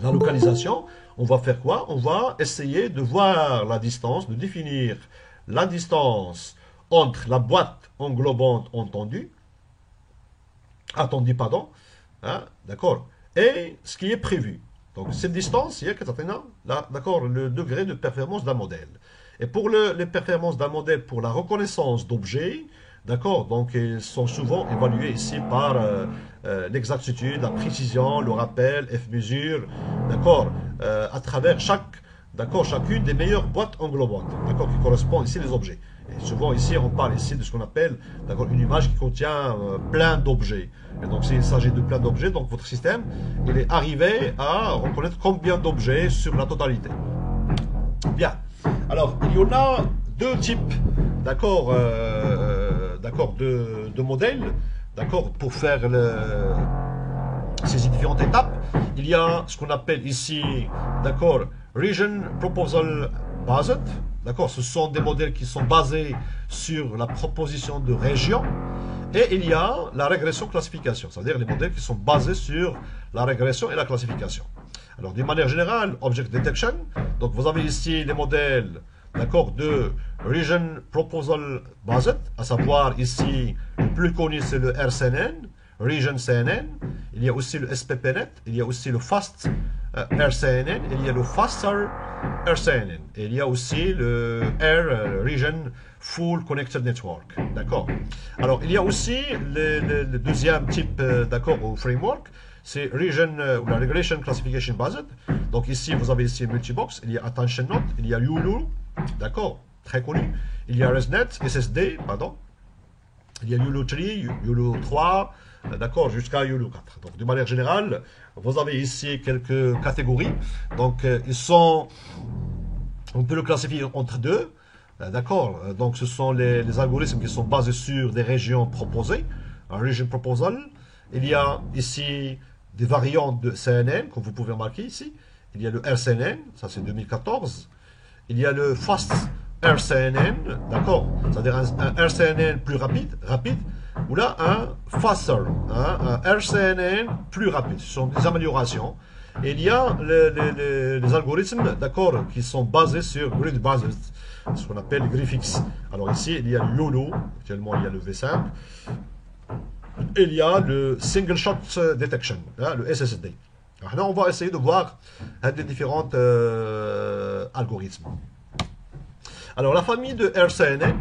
la localisation, on va faire quoi? On va essayer de voir la distance, de définir la distance entre la boîte englobante attendue, pardon, hein, d'accord, et ce qui est prévu. Donc cette distance, il y a d'accord, le degré de performance d'un modèle. Et pour les performances d'un modèle pour la reconnaissance d'objets, d'accord, donc ils sont souvent évalués ici par l'exactitude, la précision, le rappel, F-mesure, d'accord, à travers chacune des meilleures boîtes englobantes, d'accord, qui correspond ici les objets. Et souvent ici, on parle ici de ce qu'on appelle, d'accord, une image qui contient plein d'objets. Et donc s'il s'agit de plein d'objets, donc votre système, il est arrivé à reconnaître combien d'objets sur la totalité. Bien. Alors, il y en a deux types, d'accord, de modèles, d'accord, pour faire ces différentes étapes. Il y a ce qu'on appelle ici, d'accord, Region Proposal Based, d'accord, ce sont des modèles qui sont basés sur la proposition de région. Et il y a la régression classification, c'est-à-dire les modèles qui sont basés sur la régression et la classification. Alors, d'une manière générale, Object Detection, donc vous avez ici les modèles, d'accord, de Region Proposal Based, à savoir ici, le plus connu c'est le RCNN, Region CNN, il y a aussi le SPPNet, il y a aussi le Fast RCNN, il y a le Faster RCNN, et il y a aussi le Region Full Connected Network, d'accord. Alors, il y a aussi le deuxième type, d'accord, au framework, c'est Region ou la Regression Classification Based. Donc ici, vous avez ici Multibox, il y a Attention Note, il y a YOLO, d'accord, très connu. Il y a ResNet, SSD, pardon. Il y a YOLO 3, YOLO 3, d'accord, jusqu'à YOLO 4. Donc, de manière générale, vous avez ici quelques catégories. Donc, on peut le classifier entre deux. D'accord, donc ce sont les algorithmes qui sont basés sur des régions proposées, un region proposal. Il y a ici des variantes de CNN, comme vous pouvez remarquer ici. Il y a le RCNN, ça c'est 2014. Il y a le Fast RCNN, d'accord, c'est-à-dire un RCNN plus rapide, ou là un Faster, un RCNN plus rapide. Ce sont des améliorations. Et il y a les algorithmes, d'accord, qui sont basés sur grid based. ce qu'on appelle GriffX. Alors ici, il y a le YOLO, actuellement il y a le V simple, et il y a le Single Shot Detection, hein, le SSD. Alors là, on va essayer de voir les différents algorithmes. Alors la famille de RCNA,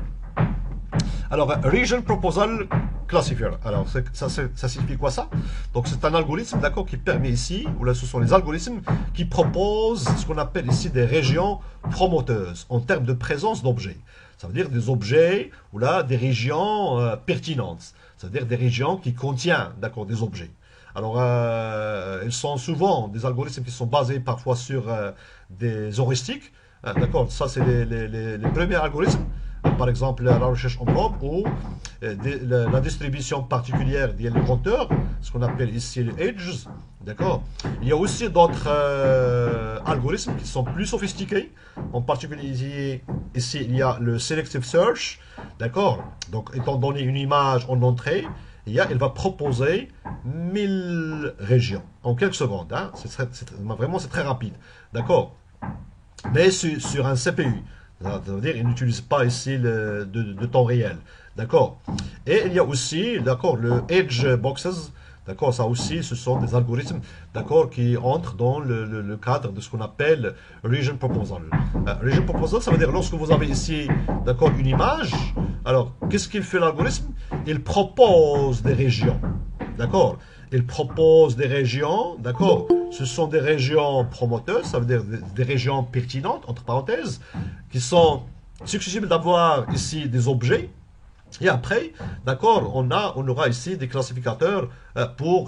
alors Region Proposal Classifier, alors ça signifie quoi ça? Donc c'est un algorithme, d'accord, qui permet ici, ou là ce sont les algorithmes qui proposent ce qu'on appelle ici des régions promoteuses en termes de présence d'objets. Ça veut dire des objets, ou là des régions pertinentes, c'est-à-dire des régions qui contiennent, d'accord, des objets. Alors, ils sont souvent des algorithmes qui sont basés parfois sur des heuristiques. D'accord, ça c'est les premiers algorithmes. Par exemple, la recherche en probe ou la distribution particulière des compteurs, ce qu'on appelle ici les edges. D'accord. Il y a aussi d'autres algorithmes qui sont plus sophistiqués. En particulier, ici, il y a le Selective Search. D'accord. Donc, étant donné une image en entrée, il va proposer 1000 régions en quelques secondes. Hein. Vraiment, c'est très rapide. D'accord. Mais sur un CPU. Ça veut dire qu'il n'utilise pas ici de temps réel. D'accord. Et il y a aussi, d'accord, le Edge Boxes. D'accord, ça aussi, ce sont des algorithmes, d'accord, qui entrent dans le cadre de ce qu'on appelle Region Proposal. Region Proposal, ça veut dire lorsque vous avez ici, d'accord, une image, alors, qu'est-ce qu'il fait l'algorithme? Il propose des régions, d'accord. Il propose des régions, d'accord. Ce sont des régions promoteuses, ça veut dire des régions pertinentes, entre parenthèses, qui sont susceptibles d'avoir ici des objets. Et après, d'accord, on aura ici des classificateurs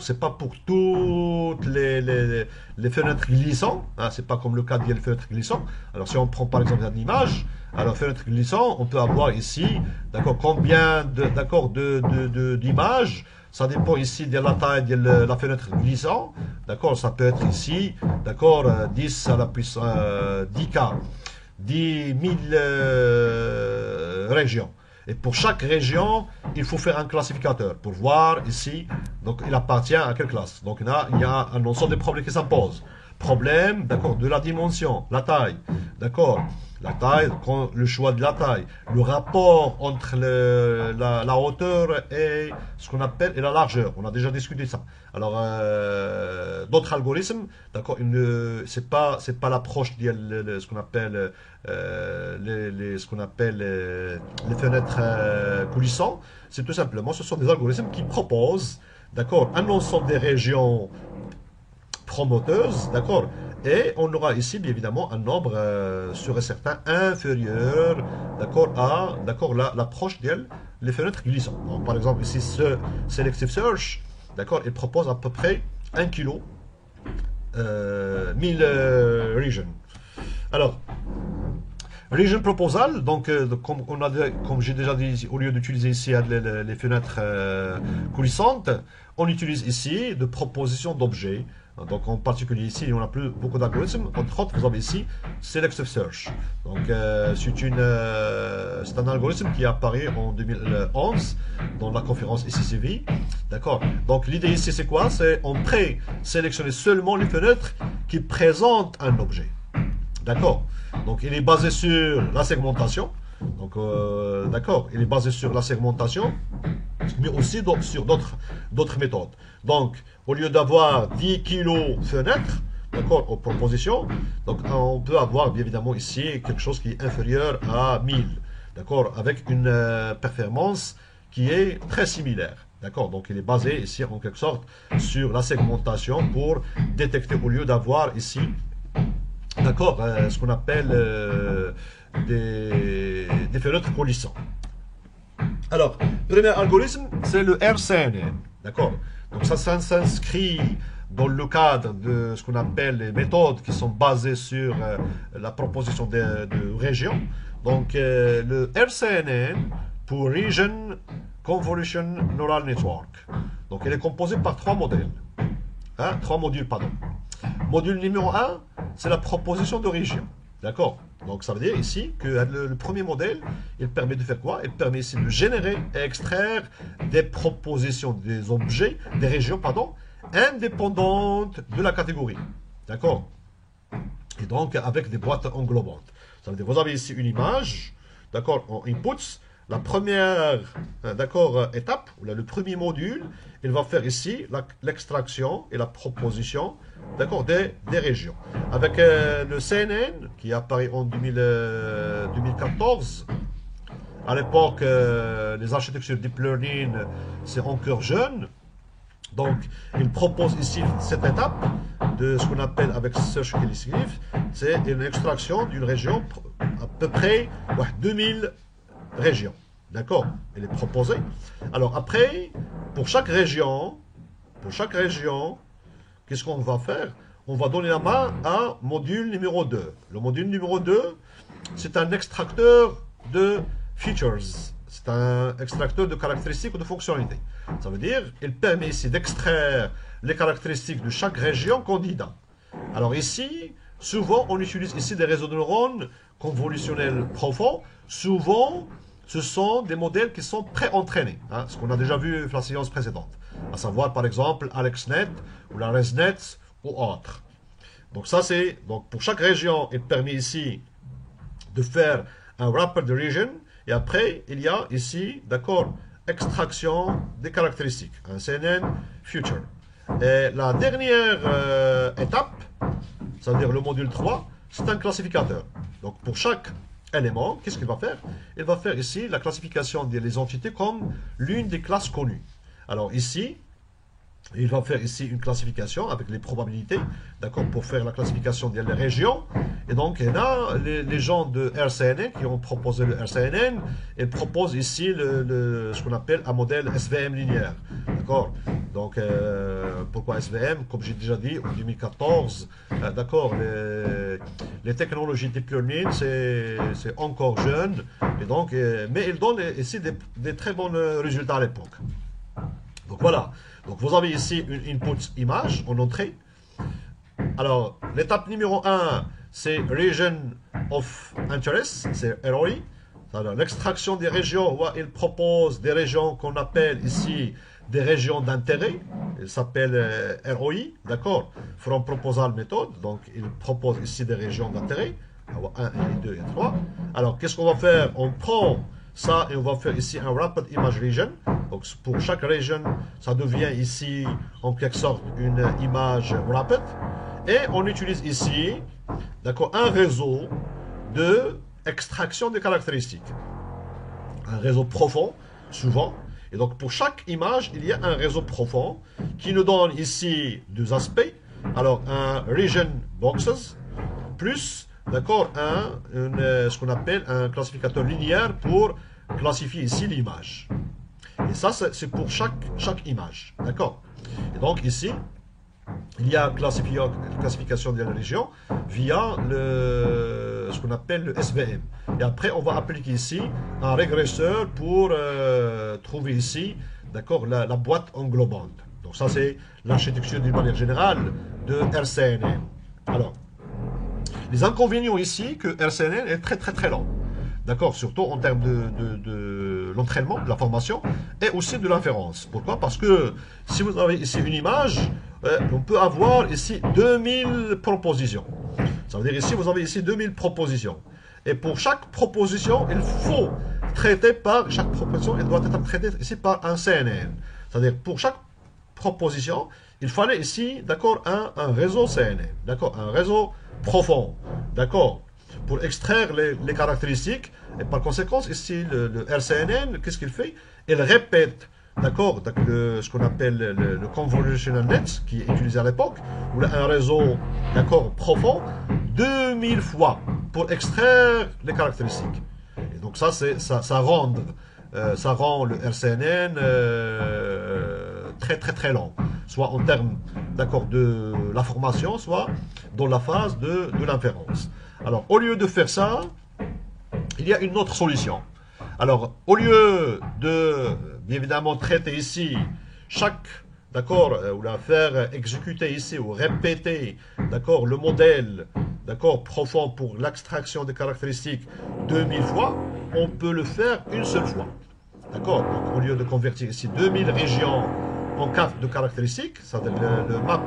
c'est pas pour toutes les fenêtres glissantes, hein, c'est pas comme le cas des fenêtres glissantes. Alors si on prend par exemple une image, alors fenêtre glissant, on peut avoir ici, d'accord, combien d'images, ça dépend ici de la taille de la fenêtre glissante, d'accord, ça peut être ici, d'accord, 10 à la puissance 10K, 10 000 régions. Et pour chaque région, il faut faire un classificateur pour voir ici, donc il appartient à quelle classe. Donc là, il y a un ensemble de problèmes qui s'imposent. Problème, d'accord, de la dimension, la taille, d'accord, la taille, le choix de la taille, le rapport entre la hauteur et ce qu'on appelle et la largeur. On a déjà discuté ça. Alors, d'autres algorithmes, d'accord, c'est pas l'approche de ce qu'on appelle les fenêtres coulissantes. C'est tout simplement, ce sont des algorithmes qui proposent, d'accord, un ensemble des régions promoteuses, d'accord, et on aura ici bien évidemment un nombre sûr et certain inférieur, d'accord, à l'approche des fenêtres glissantes. Donc, par exemple ici ce Selective Search, d'accord, il propose à peu près 1 kg 1000 regions. Alors Region Proposal, donc comme j'ai déjà dit, au lieu d'utiliser ici les fenêtres coulissantes, on utilise ici de propositions d'objets. Donc en particulier ici, on a plus beaucoup d'algorithmes. Entre autres, vous avez ici Selective Search. Donc c'est un algorithme qui est apparu en 2011 dans la conférence ICCV. D'accord. Donc l'idée ici, c'est quoi? C'est on pré-sélectionner seulement les fenêtres qui présentent un objet. D'accord. Donc il est basé sur la segmentation. Donc d'accord, il est basé sur la segmentation, mais aussi sur d'autres méthodes. Donc au lieu d'avoir 10 kg fenêtres, d'accord, en proposition, donc on peut avoir bien évidemment ici quelque chose qui est inférieur à 1000, d'accord, avec une performance qui est très similaire. D'accord, donc il est basé ici en quelque sorte sur la segmentation pour détecter, au lieu d'avoir ici, d'accord, ce qu'on appelle des fenêtres coulissants. Alors, le premier algorithme, c'est le RCNN. D'accord. Donc ça s'inscrit dans le cadre de ce qu'on appelle les méthodes qui sont basées sur la proposition de régions. Donc le RCNN pour Region Convolution Neural Network. Donc il est composé par trois modèles. Hein, trois modules, pardon. Module numéro 1, c'est la proposition de région. D'accord. Donc ça veut dire ici que le premier modèle, il permet de faire quoi? Il permet ici de générer et extraire des propositions, des objets, des régions, pardon, indépendantes de la catégorie. D'accord. Et donc avec des boîtes englobantes. Ça veut dire, vous avez ici une image, d'accord, en inputs. La première, d'accord, étape, ou le premier module, il va faire ici l'extraction et la proposition, d'accord, des régions. Avec le CNN, qui apparaît en 2014, à l'époque, les architectures Deep Learning, c'est encore jeune. Donc, il propose ici cette étape de ce qu'on appelle avec Search Collective, c'est une extraction d'une région à peu près 2000 régions. D'accord? Elle est proposée. Alors après, pour chaque région, qu'est-ce qu'on va faire? On va donner la main à module numéro 2. Le module numéro 2, c'est un extracteur de features. C'est un extracteur de caractéristiques ou de fonctionnalités. Ça veut dire qu'il permet ici d'extraire les caractéristiques de chaque région candidat. Alors ici, souvent, on utilise ici des réseaux de neurones convolutionnels profonds. Souvent, ce sont des modèles qui sont pré-entraînés, hein, ce qu'on a déjà vu dans la séance précédente. À savoir, par exemple, AlexNet ou la ResNet ou autre. Donc ça, c'est... Donc pour chaque région, il permet ici de faire un wrapper de region. Et après, il y a ici, d'accord, extraction des caractéristiques, un CNN future. Et la dernière étape, c'est-à-dire le module 3, c'est un classificateur. Donc pour chaque élément, qu'est-ce qu'il va faire? Il va faire ici la classification des entités comme l'une des classes connues. Alors ici, il va faire ici une classification avec les probabilités, d'accord, pour faire la classification des régions. Et donc, il y a les gens de RCNN qui ont proposé le RCNN et proposent ici ce qu'on appelle un modèle SVM linéaire. D'accord? Donc, pourquoi SVM? Comme j'ai déjà dit, en 2014, d'accord, les technologies deep learning, c'est encore jeune. Et donc, mais ils donnent ici des très bons résultats à l'époque. Donc voilà, donc vous avez ici une input image en entrée. Alors, l'étape numéro 1, c'est Region of Interest, c'est ROI. L'extraction des régions, où il propose des régions qu'on appelle ici des régions d'intérêt. Il s'appelle ROI, d'accord, from proposal method. Donc, il propose ici des régions d'intérêt, 1, 2 et 3. Alors, qu'est-ce qu'on va faire? On prend ça et on va faire ici un Rapid Image Region. Donc pour chaque région, ça devient ici en quelque sorte une image rapid. Et on utilise ici, d'accord, un réseau de extraction des caractéristiques. Un réseau profond, souvent. Et donc pour chaque image, il y a un réseau profond qui nous donne ici deux aspects. Alors un region boxes plus, d'accord, ce qu'on appelle un classificateur linéaire pour classifier ici l'image. Et ça, c'est pour chaque image. D'accord? Et donc ici, il y a classification de la région via ce qu'on appelle le SVM. Et après, on va appliquer ici un régresseur pour trouver ici, d'accord, la boîte englobante. Donc ça, c'est l'architecture d'une manière générale de RCNN. Alors, les inconvénients ici, que RCNN est très très très lent. D'accord, surtout en termes de l'entraînement, de la formation, et aussi de l'inférence. Pourquoi? Parce que si vous avez ici une image, on peut avoir ici 2000 propositions. Ça veut dire ici, vous avez ici 2000 propositions. Et pour chaque proposition, il faut traiter par, chaque proposition, elle doit être traitée ici par un CNN. C'est-à-dire, pour chaque proposition, il fallait ici, d'accord, un réseau CNN. D'accord, un réseau profond. D'accord, pour extraire les caractéristiques. Et par conséquent, ici, le RCNN, qu'est-ce qu'il fait? Il répète, d'accord, ce qu'on appelle le convolutional net, qui est utilisé à l'époque, ou un réseau, d'accord, profond, 2000 fois pour extraire les caractéristiques. Et donc ça rend le RCNN très très très lent, soit en termes, d'accord, de la formation, soit dans la phase de l'inférence. Alors, au lieu de faire ça, il y a une autre solution. Alors, au lieu de, bien évidemment, traiter ici chaque, d'accord, ou la faire exécuter ici, ou répéter, d'accord, le modèle, d'accord, profond pour l'extraction des caractéristiques 2000 fois, on peut le faire une seule fois. D'accord? Donc, au lieu de convertir ici 2000 régions en cartes de caractéristiques, c'est-à-dire le map,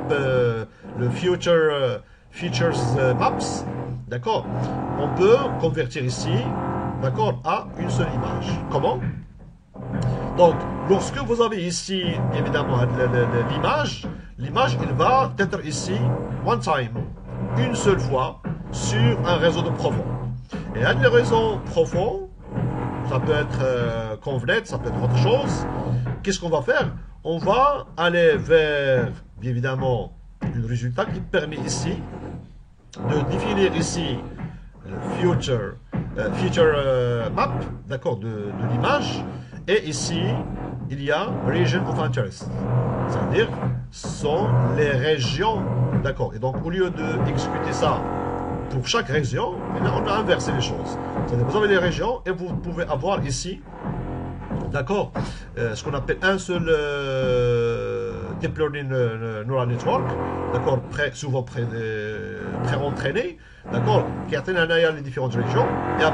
le future features maps, d'accord, on peut convertir ici, d'accord, à une seule image. Comment? Donc, lorsque vous avez ici, évidemment, l'image, il va être ici, one time, une seule fois, sur un réseau de profond. Et un des réseaux profonds, ça peut être Convnet, ça peut être autre chose. Qu'est-ce qu'on va faire? On va aller vers, bien évidemment, un résultat qui permet ici de définir ici feature map, d'accord, de l'image. Et ici, il y a region of interest, c'est-à-dire sont les régions, d'accord. Et donc, au lieu d'exécuter ça pour chaque région, on a inversé les choses. C'est-à-dire, vous avez les régions et vous pouvez avoir ici, d'accord, ce qu'on appelle un seul deep learning neural network, d'accord, souvent pré-entraîné, d'accord, qui atteint les différentes régions, et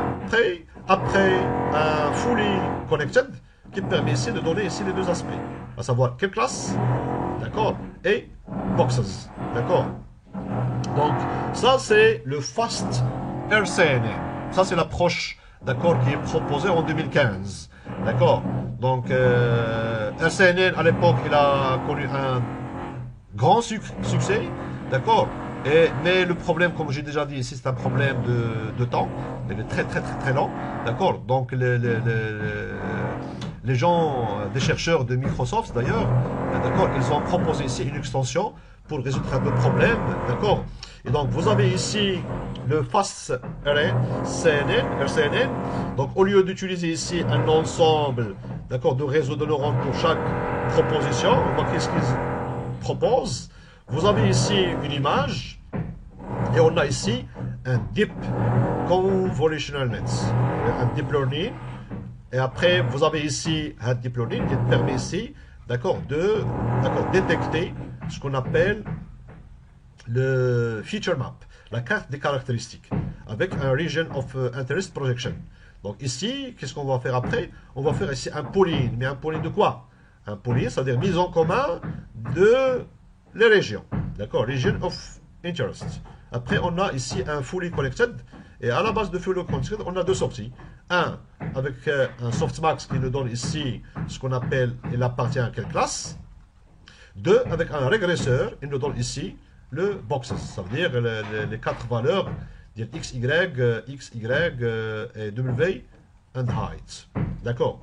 après un fully connected, qui permet ici de donner ici les deux aspects, à savoir quelle classe, d'accord, et boxes, d'accord. Donc, ça c'est le Fast RCNN. Ça c'est l'approche, d'accord, qui est proposée en 2015. D'accord. Donc, RCNN à l'époque, il a connu un grand succès. D'accord. Mais le problème, comme j'ai déjà dit ici, c'est un problème de temps. Il est très lent. D'accord. Donc, les gens, des chercheurs de Microsoft d'ailleurs, d'accord, ils ont proposé ici une extension pour résoudre un peu le problème, d'accord. Et donc vous avez ici le Fast RCNN. Donc au lieu d'utiliser ici un ensemble, d'accord, de réseaux de neurones pour chaque proposition, qu'est-ce qu'ils proposent? Vous avez ici une image et on a ici un Deep Convolutional Nets, un Deep Learning. Et après, vous avez ici un Deep Learning qui permet ici, d'accord, de détecter ce qu'on appelle le feature map, la carte des caractéristiques, avec un region of interest projection. Donc ici, qu'est-ce qu'on va faire après? On va faire ici un pooling. Mais un pooling de quoi? Un pooling, c'est-à-dire mise en commun de les régions. D'accord? Region of interest. Après, on a ici un fully connected. Et à la base de fully connected, on a deux sorties. Un, avec un softmax qui nous donne ici ce qu'on appelle, il appartient à quelle classe. Deux, avec un régresseur, il nous donne ici le boxes, ça veut dire les quatre valeurs, x, y, et w and height. D'accord.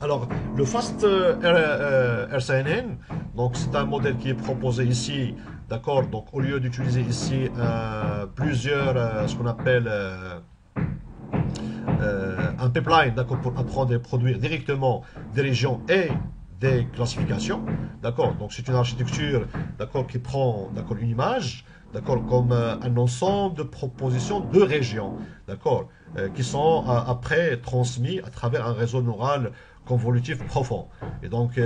Alors, le Fast RCNN, donc c'est un modèle qui est proposé ici, d'accord. Donc, au lieu d'utiliser ici plusieurs, ce qu'on appelle un pipeline, d'accord, pour apprendre et produire directement des régions et des classifications, d'accord. Donc c'est une architecture, d'accord, qui prend, d'accord, une image, d'accord, comme un ensemble de propositions de régions, d'accord, qui sont après transmis à travers un réseau neural convolutif profond. Et donc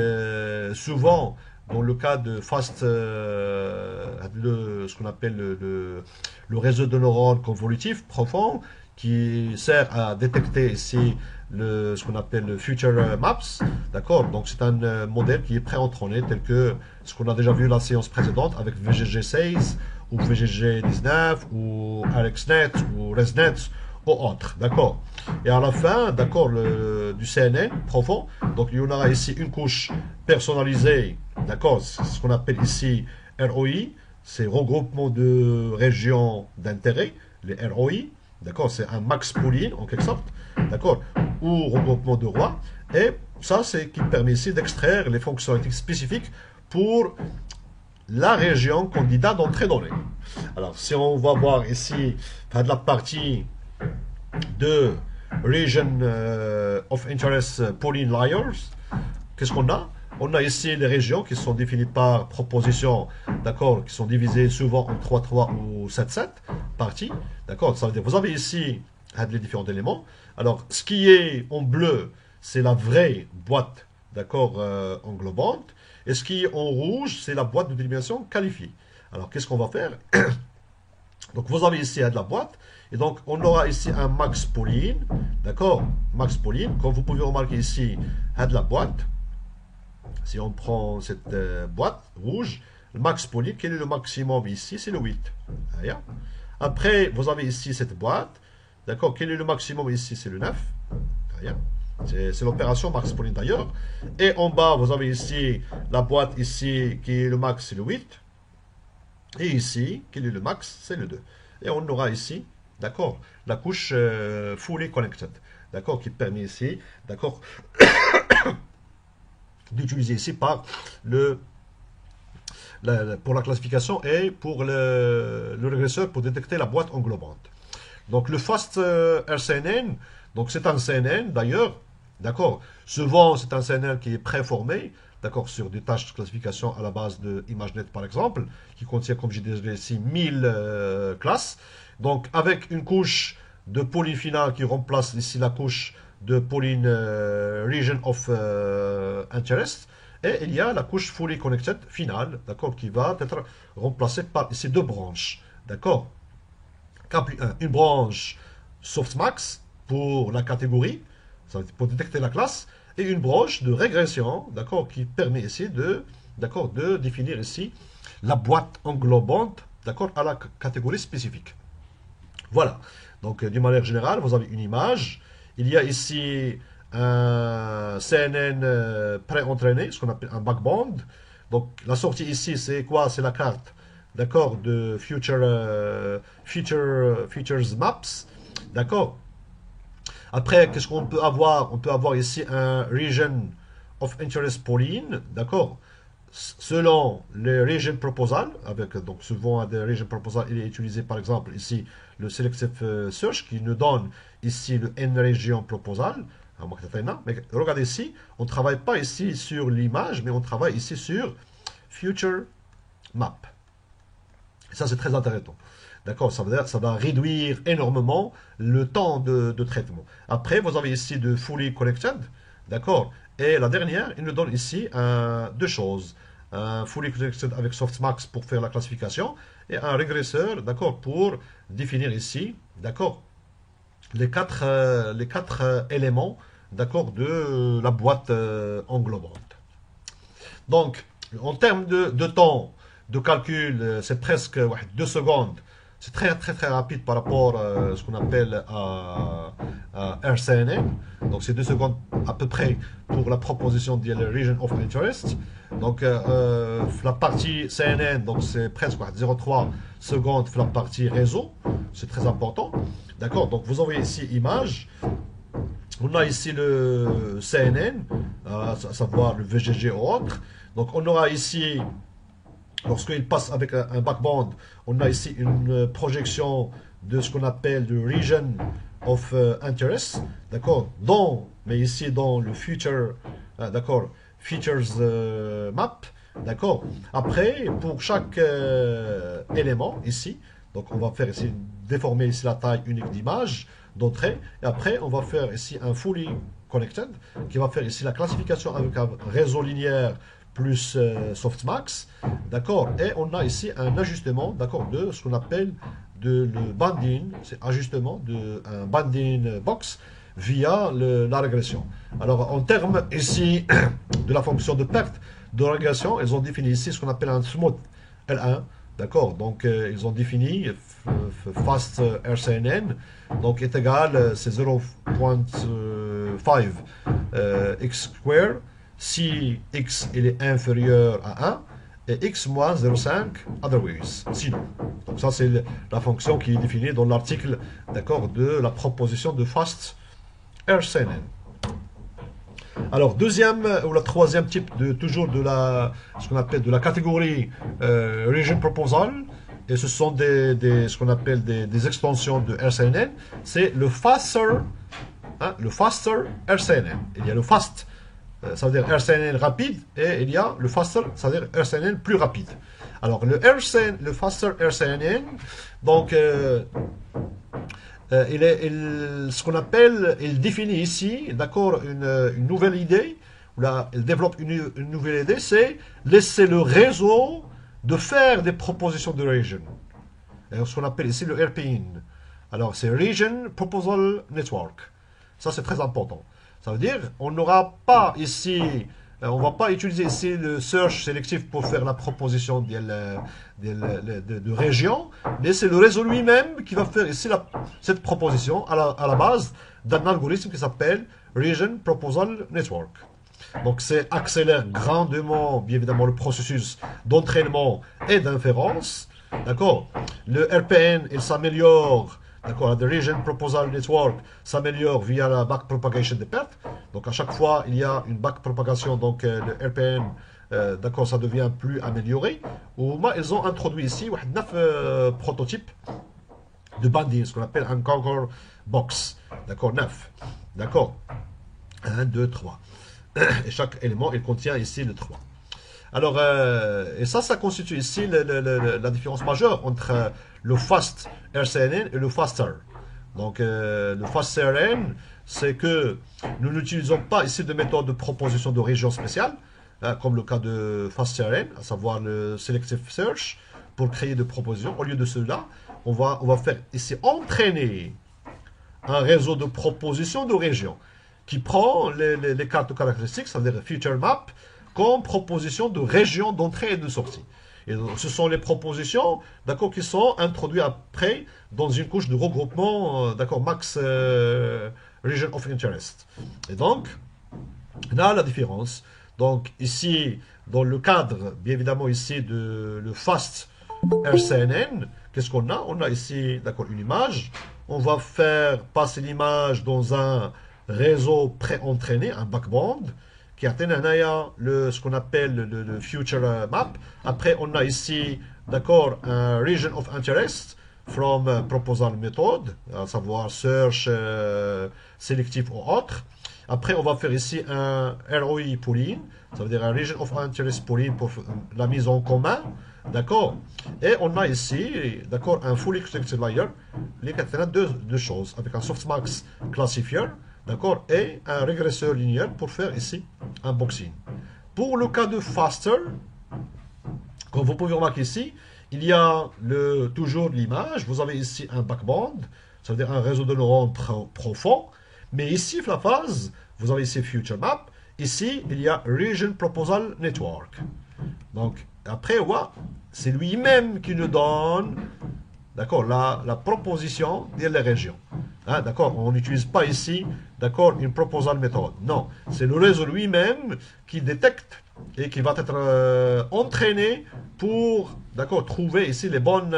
souvent dans le cas de Fast, ce qu'on appelle le réseau de neurones convolutif profond, qui sert à détecter ici ce qu'on appelle le Future Maps, d'accord. Donc c'est un modèle qui est pré-entraîné tel que ce qu'on a déjà vu la séance précédente avec VGG16 ou VGG19 ou AlexNet ou ResNet ou autres, d'accord. Et à la fin, d'accord, du CNN profond, donc il y en aura ici une couche personnalisée, d'accord, ce qu'on appelle ici ROI, c'est regroupement de régions d'intérêt, les ROI. D'accord, c'est un max pooling en quelque sorte, d'accord, ou regroupement de rois. Et ça, c'est qui permet ici d'extraire les fonctionnalités spécifiques pour la région candidat d'entrée donnée. Alors, si on va voir ici de la partie de Region of Interest Pooling Layers, qu'est-ce qu'on a? On a ici les régions qui sont définies par proposition, d'accord, qui sont divisées souvent en 3-3 ou 7-7 parties, d'accord. Ça veut dire vous avez ici les différents éléments. Alors, ce qui est en bleu, c'est la vraie boîte, d'accord, englobante, et ce qui est en rouge, c'est la boîte de délimitation qualifiée. Alors, qu'est-ce qu'on va faire? Donc, vous avez ici de la boîte, et donc on aura ici un max pooling, d'accord, max pooling, comme vous pouvez remarquer ici, de la boîte. Si on prend cette boîte rouge, le max Pauline. Quel est le maximum ici? C'est le 8. Voyez. Après, vous avez ici cette boîte. D'accord? Quel est le maximum ici? C'est le 9. Voyez. C'est l'opération max Pauline d'ailleurs. Et en bas, vous avez ici la boîte ici qui est le max, c'est le 8. Et ici, quel est le max? C'est le 2. Et on aura ici, d'accord, la couche fully connected. D'accord, qui permet ici, d'accord, d'utiliser ici par pour la classification et pour le régresseur pour détecter la boîte englobante. Donc le Fast RCNN, donc c'est un CNN d'ailleurs, d'accord, souvent c'est un CNN qui est préformé, d'accord, sur des tâches de classification à la base de ImageNet par exemple, qui contient, comme j'ai déjà ici, 1000 classes. Donc avec une couche de Pauline finale qui remplace ici la couche de Pauline Region of Interest. Et il y a la couche Fully Connected finale, d'accord, qui va être remplacée par ici deux branches, d'accord. Une branche Softmax pour la catégorie, pour détecter la classe, et une branche de régression, d'accord, qui permet ici d'accord, de définir ici la boîte englobante, d'accord, à la catégorie spécifique. Voilà. Donc, d'une manière générale, vous avez une image. Il y a ici un CNN pré-entraîné, ce qu'on appelle un backbone. Donc, la sortie ici, c'est quoi? C'est la carte, d'accord, de Features Maps, d'accord. Après, qu'est-ce qu'on peut avoir? On peut avoir ici un Region of Interest Pauline, d'accord, selon les region proposal, avec donc souvent des region proposal, il est utilisé par exemple ici le selective search qui nous donne ici le n region proposal. Mais regardez ici, on ne travaille pas ici sur l'image, mais on travaille ici sur future map. Et ça c'est très intéressant. D'accord, ça veut dire ça va réduire énormément le temps de traitement. Après, vous avez ici de fully connected, d'accord. Et la dernière, il nous donne ici deux choses. Un fully connected avec softmax pour faire la classification et un régresseur, d'accord, pour définir ici, d'accord, les quatre éléments, d'accord, de la boîte englobante. Donc, en termes de temps de calcul, c'est presque 2 secondes. C'est très rapide par rapport à ce qu'on appelle à RCNN. Donc c'est 2 secondes à peu près pour la proposition de la Region of Interest. Donc la partie CNN, donc c'est presque 0,3 secondes pour la partie réseau. C'est très important. D'accord, donc vous avez ici image. On a ici le CNN, à savoir le VGG ou autre. Donc on aura ici, lorsqu'il passe avec un backbone, on a ici une projection de ce qu'on appelle le Region of Interest, d'accord, mais ici dans le Future, d'accord, Features Map, d'accord. Après, pour chaque élément ici, donc on va faire ici, déformer ici la taille unique d'image d'entrée, et après on va faire ici un Fully Connected, qui va faire ici la classification avec un réseau linéaire plus softmax, d'accord, et on a ici un ajustement, d'accord, de ce qu'on appelle le banding, c'est ajustement de un banding box via la régression. Alors en termes ici de la fonction de perte de régression, ils ont défini ici ce qu'on appelle un smooth L1, d'accord, donc ils ont défini fast RCNN, donc est égal, c'est 0.5 x square si x il est inférieur à 1 et x moins 0,5 otherwise, sinon. Donc ça c'est la fonction qui est définie dans l'article, d'accord, de la proposition de fast RCNN. Alors deuxième ou la troisième type de toujours de ce qu'on appelle de la catégorie region proposal, et ce sont ce qu'on appelle des extensions de RCNN, c'est le faster RCNN. Il y a le fast, ça veut dire RCNN rapide, et il y a le faster, ça veut dire RCNN plus rapide. Alors le faster RCNN, donc ce qu'on appelle, il définit ici, d'accord, une nouvelle idée, là, il développe une nouvelle idée, c'est laisser le réseau de faire des propositions de region. Alors, ce qu'on appelle ici le RPIN. Alors, c'est Region Proposal Network. Ça, c'est très important. Ça veut dire, on n'aura pas ici on va pas utiliser ici le search sélectif pour faire la proposition de région, mais c'est le réseau lui-même qui va faire ici cette proposition à la base d'un algorithme qui s'appelle Region Proposal Network. Donc, c'est accélère grandement, bien évidemment, le processus d'entraînement et d'inférence. D'accord? Le RPN, il s'améliore. D'accord? The Region Proposal Network s'améliore via la backpropagation des pertes. Donc, à chaque fois, il y a une backpropagation. Donc, le RPN, d'accord, ça devient plus amélioré. Ils ont introduit ici 9 prototypes de banding, ce qu'on appelle un Concord Box. D'accord? 9. D'accord? 1, 2, 3. Et chaque élément, il contient ici le 3. Alors, et ça constitue ici la différence majeure entre le fast RCNN et le faster. Donc, le fast CRN, c'est que nous n'utilisons pas ici de méthode de proposition de région spéciale, hein, comme le cas de fast CRN, à savoir le selective search, pour créer des propositions. Au lieu de cela, on va faire ici entraîner un réseau de propositions de régions qui prend les cartes caractéristiques, c'est-à-dire feature map, comme proposition de région d'entrée et de sortie. Et ce sont les propositions, d'accord, qui sont introduites après dans une couche de regroupement, d'accord, max region of interest. Et donc, là, la différence. Donc, ici, dans le cadre, bien évidemment, ici, de le fast RCNN, qu'est-ce qu'on a? On a ici, d'accord, une image. On va faire passer l'image dans un réseau pré-entraîné, un backbond, qui atteint ce qu'on appelle le future map. Après, on a ici, d'accord, un region of interest from proposal method, à savoir search, sélectif ou autre. Après, on va faire ici un ROI pooling, ça veut dire un region of interest pooling pour la mise en commun. D'accord? Et on a ici, d'accord, un fully connected layer, les deux choses, avec un softmax classifier, d'accord, et un régresseur linéaire pour faire ici un boxing. Pour le cas de faster, comme vous pouvez remarquer ici, il y a toujours l'image, vous avez ici un backbond, ça veut dire un réseau de neurones profond, mais ici, la phase, vous avez ici future map, ici, il y a region proposal network. Donc, après, c'est lui-même qui nous donne, d'accord, la proposition de la région. Hein, d'accord, on n'utilise pas ici, d'accord, une proposal méthode. Non, c'est le réseau lui-même qui détecte et qui va être entraîné pour, d'accord, trouver ici les bonnes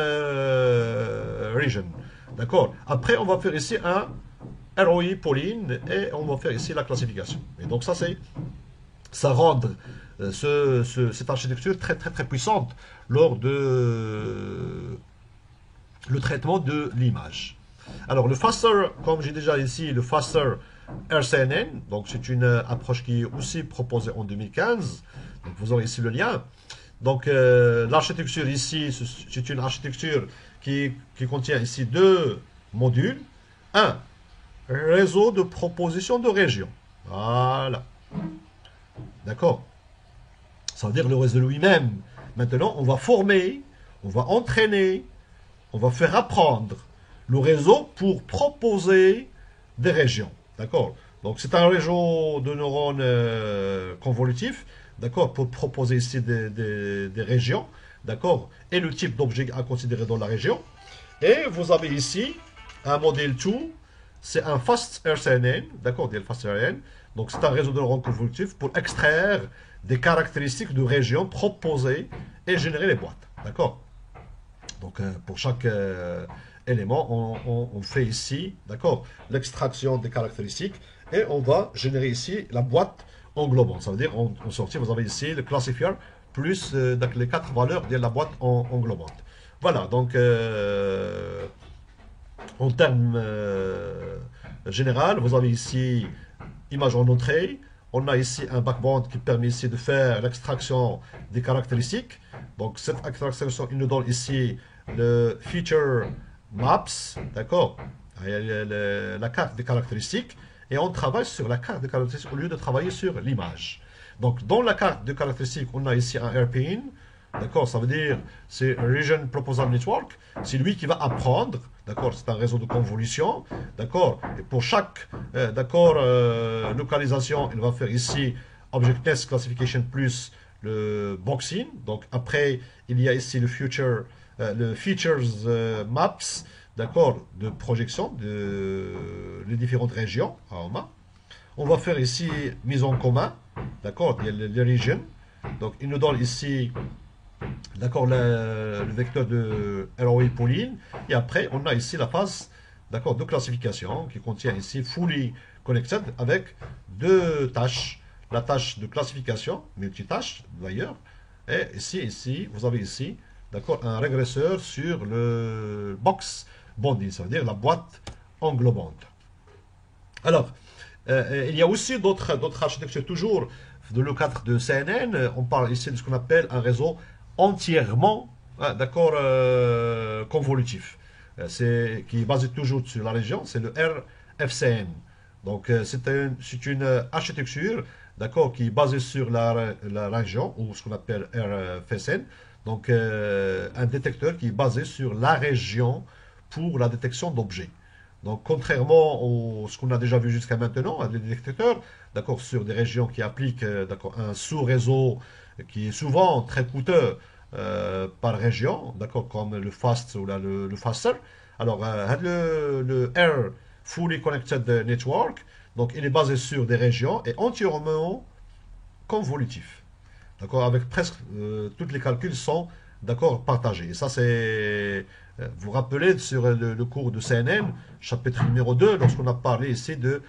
regions. D'accord. Après, on va faire ici un ROI Pauline et on va faire ici la classification. Et donc ça rend cette architecture très très très puissante lors de le traitement de l'image. Alors le faster, comme j'ai déjà ici, le faster RCNN, donc c'est une approche qui est aussi proposée en 2015. Donc vous aurez ici le lien. Donc l'architecture ici, c'est une architecture qui contient ici 2 modules. Un réseau de propositions de régions. Voilà. D'accord. Ça veut dire le réseau lui-même. Maintenant, on va former, on va entraîner, on va faire apprendre le réseau pour proposer des régions. D'accord. Donc, c'est un réseau de neurones convolutifs, d'accord, pour proposer ici des régions, d'accord, et le type d'objet à considérer dans la région. Et vous avez ici un modèle 2, c'est un fast RCNN, d'accord, fast RCNN. Donc, c'est un réseau de neurones convolutifs pour extraire des caractéristiques de régions proposées et générer les boîtes, d'accord. Donc, pour chaque élément, on fait ici, d'accord, l'extraction des caractéristiques et on va générer ici la boîte englobante. Ça veut dire, en sortie, vous avez ici le classifier plus les 4 valeurs de la boîte englobante. Voilà, donc, en termes général, vous avez ici image en entrée. On a ici un backbond qui permet ici de faire l'extraction des caractéristiques. Donc, cette extraction, il nous donne ici le feature maps, d'accord, la carte des caractéristiques, et on travaille sur la carte des caractéristiques au lieu de travailler sur l'image. Donc, dans la carte de caractéristiques, on a ici un RPN, d'accord, ça veut dire c'est Region Proposal Network, c'est lui qui va apprendre, d'accord, c'est un réseau de convolution, d'accord, et pour chaque, d'accord, localisation, il va faire ici Object Test Classification plus le boxing. Donc après, il y a ici le features maps, d'accord, de projection de les différentes régions à OMA. On va faire ici mise en commun, d'accord, il y a les regions. Donc il nous donne ici, d'accord, le vecteur de ROI Pauline. Et après, on a ici la phase, d'accord, de classification qui contient ici fully connected avec deux tâches. La tâche de classification, multitâche d'ailleurs, et ici, vous avez ici, d'accord, un régresseur sur le box bonding, ça veut dire la boîte englobante. Alors, il y a aussi d'autres architectures, toujours dans le cadre de CNN, on parle ici de ce qu'on appelle un réseau entièrement, d'accord, convolutif. Qui est basé toujours sur la région, c'est le RFCN. Donc, c'est une architecture, d'accord, qui est basée sur la région, ou ce qu'on appelle RFSN. Donc, un détecteur qui est basé sur la région pour la détection d'objets. Donc, contrairement à ce qu'on a déjà vu jusqu'à maintenant, les détecteurs, d'accord, sur des régions qui appliquent, d'accord, un sous-réseau qui est souvent très coûteux par région, d'accord, comme le FAST ou le FASTER. Alors, le Air Fully Connected Network, donc il est basé sur des régions et entièrement convolutif. D'accord, avec presque tous les calculs sont, d'accord, partagés. Et ça, c'est, vous vous rappelez sur le cours de CNN, chapitre numéro 2, lorsqu'on a parlé ici de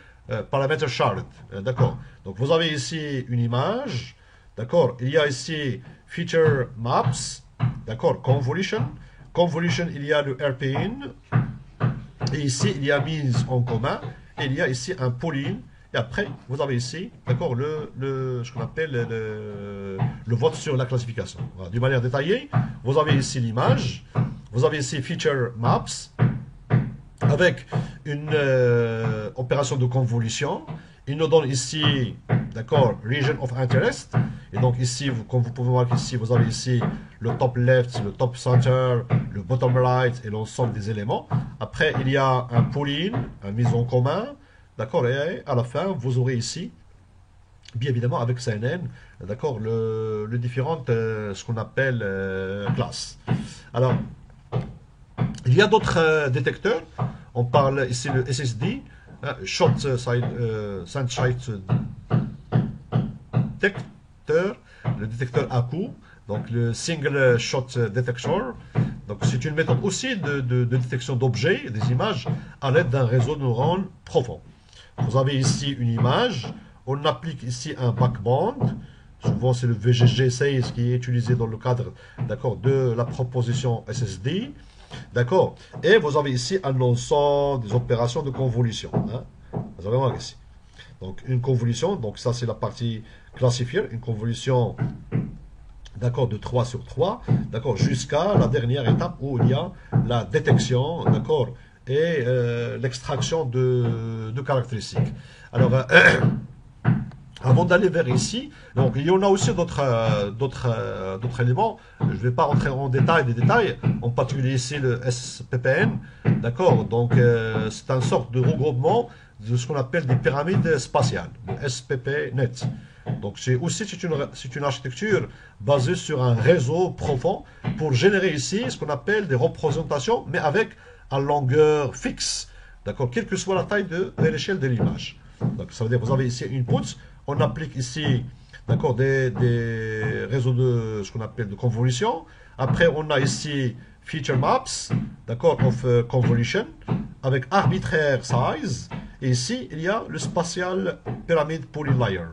paramètres chart. D'accord. Donc, vous avez ici une image. D'accord. Il y a ici feature maps. D'accord. Convolution. Convolution, il y a le RPin. Et ici, il y a mise en commun. Et il y a ici un pooling. Et après, vous avez ici, d'accord, ce qu'on appelle le vote sur la classification. Voilà, d'une manière détaillée, vous avez ici l'image. Vous avez ici feature maps. Avec une opération de convolution. Il nous donne ici, d'accord, region of interest. Et donc ici, comme vous pouvez voir ici, vous avez ici le top left, le top center, le bottom right et l'ensemble des éléments. Après, il y a un pooling, une mise en commun. D'accord, et à la fin, vous aurez ici, bien évidemment, avec CNN, d'accord, le différentes, ce qu'on appelle classes. Alors, il y a d'autres détecteurs. On parle ici le SSD, Short Side Detector, le détecteur à coup, donc le Single Shot Detector. Donc c'est une méthode aussi de détection d'objets, des images, à l'aide d'un réseau de neurones profond. Vous avez ici une image, on applique ici un backbond. Souvent, c'est le VGG16 qui est utilisé dans le cadre, d'accord, de la proposition SSD. D'accord. Et vous avez ici un ensemble des opérations de convolution. Hein. Vous avez voir ici. Donc, une convolution, donc ça, c'est la partie classifiée. Une convolution, d'accord, de 3 sur 3. D'accord, jusqu'à la dernière étape où il y a la détection, d'accord, et l'extraction de caractéristiques. Alors, avant d'aller vers ici, donc il y en a aussi d'autres éléments. Je ne vais pas rentrer en détail des détails, en particulier ici le SPPN. D'accord, donc c'est une sorte de regroupement de ce qu'on appelle des pyramides spatiales, le SPPNet. Donc c'est une architecture basée sur un réseau profond pour générer ici ce qu'on appelle des représentations, mais avec à longueur fixe, d'accord, quelle que soit la taille et l'échelle de l'image. Donc ça veut dire que vous avez ici une poutre, on applique ici, d'accord, des réseaux de ce qu'on appelle de convolution. Après on a ici feature maps, d'accord, of convolution avec arbitraire size. Et ici il y a le spatial pyramid polylayer.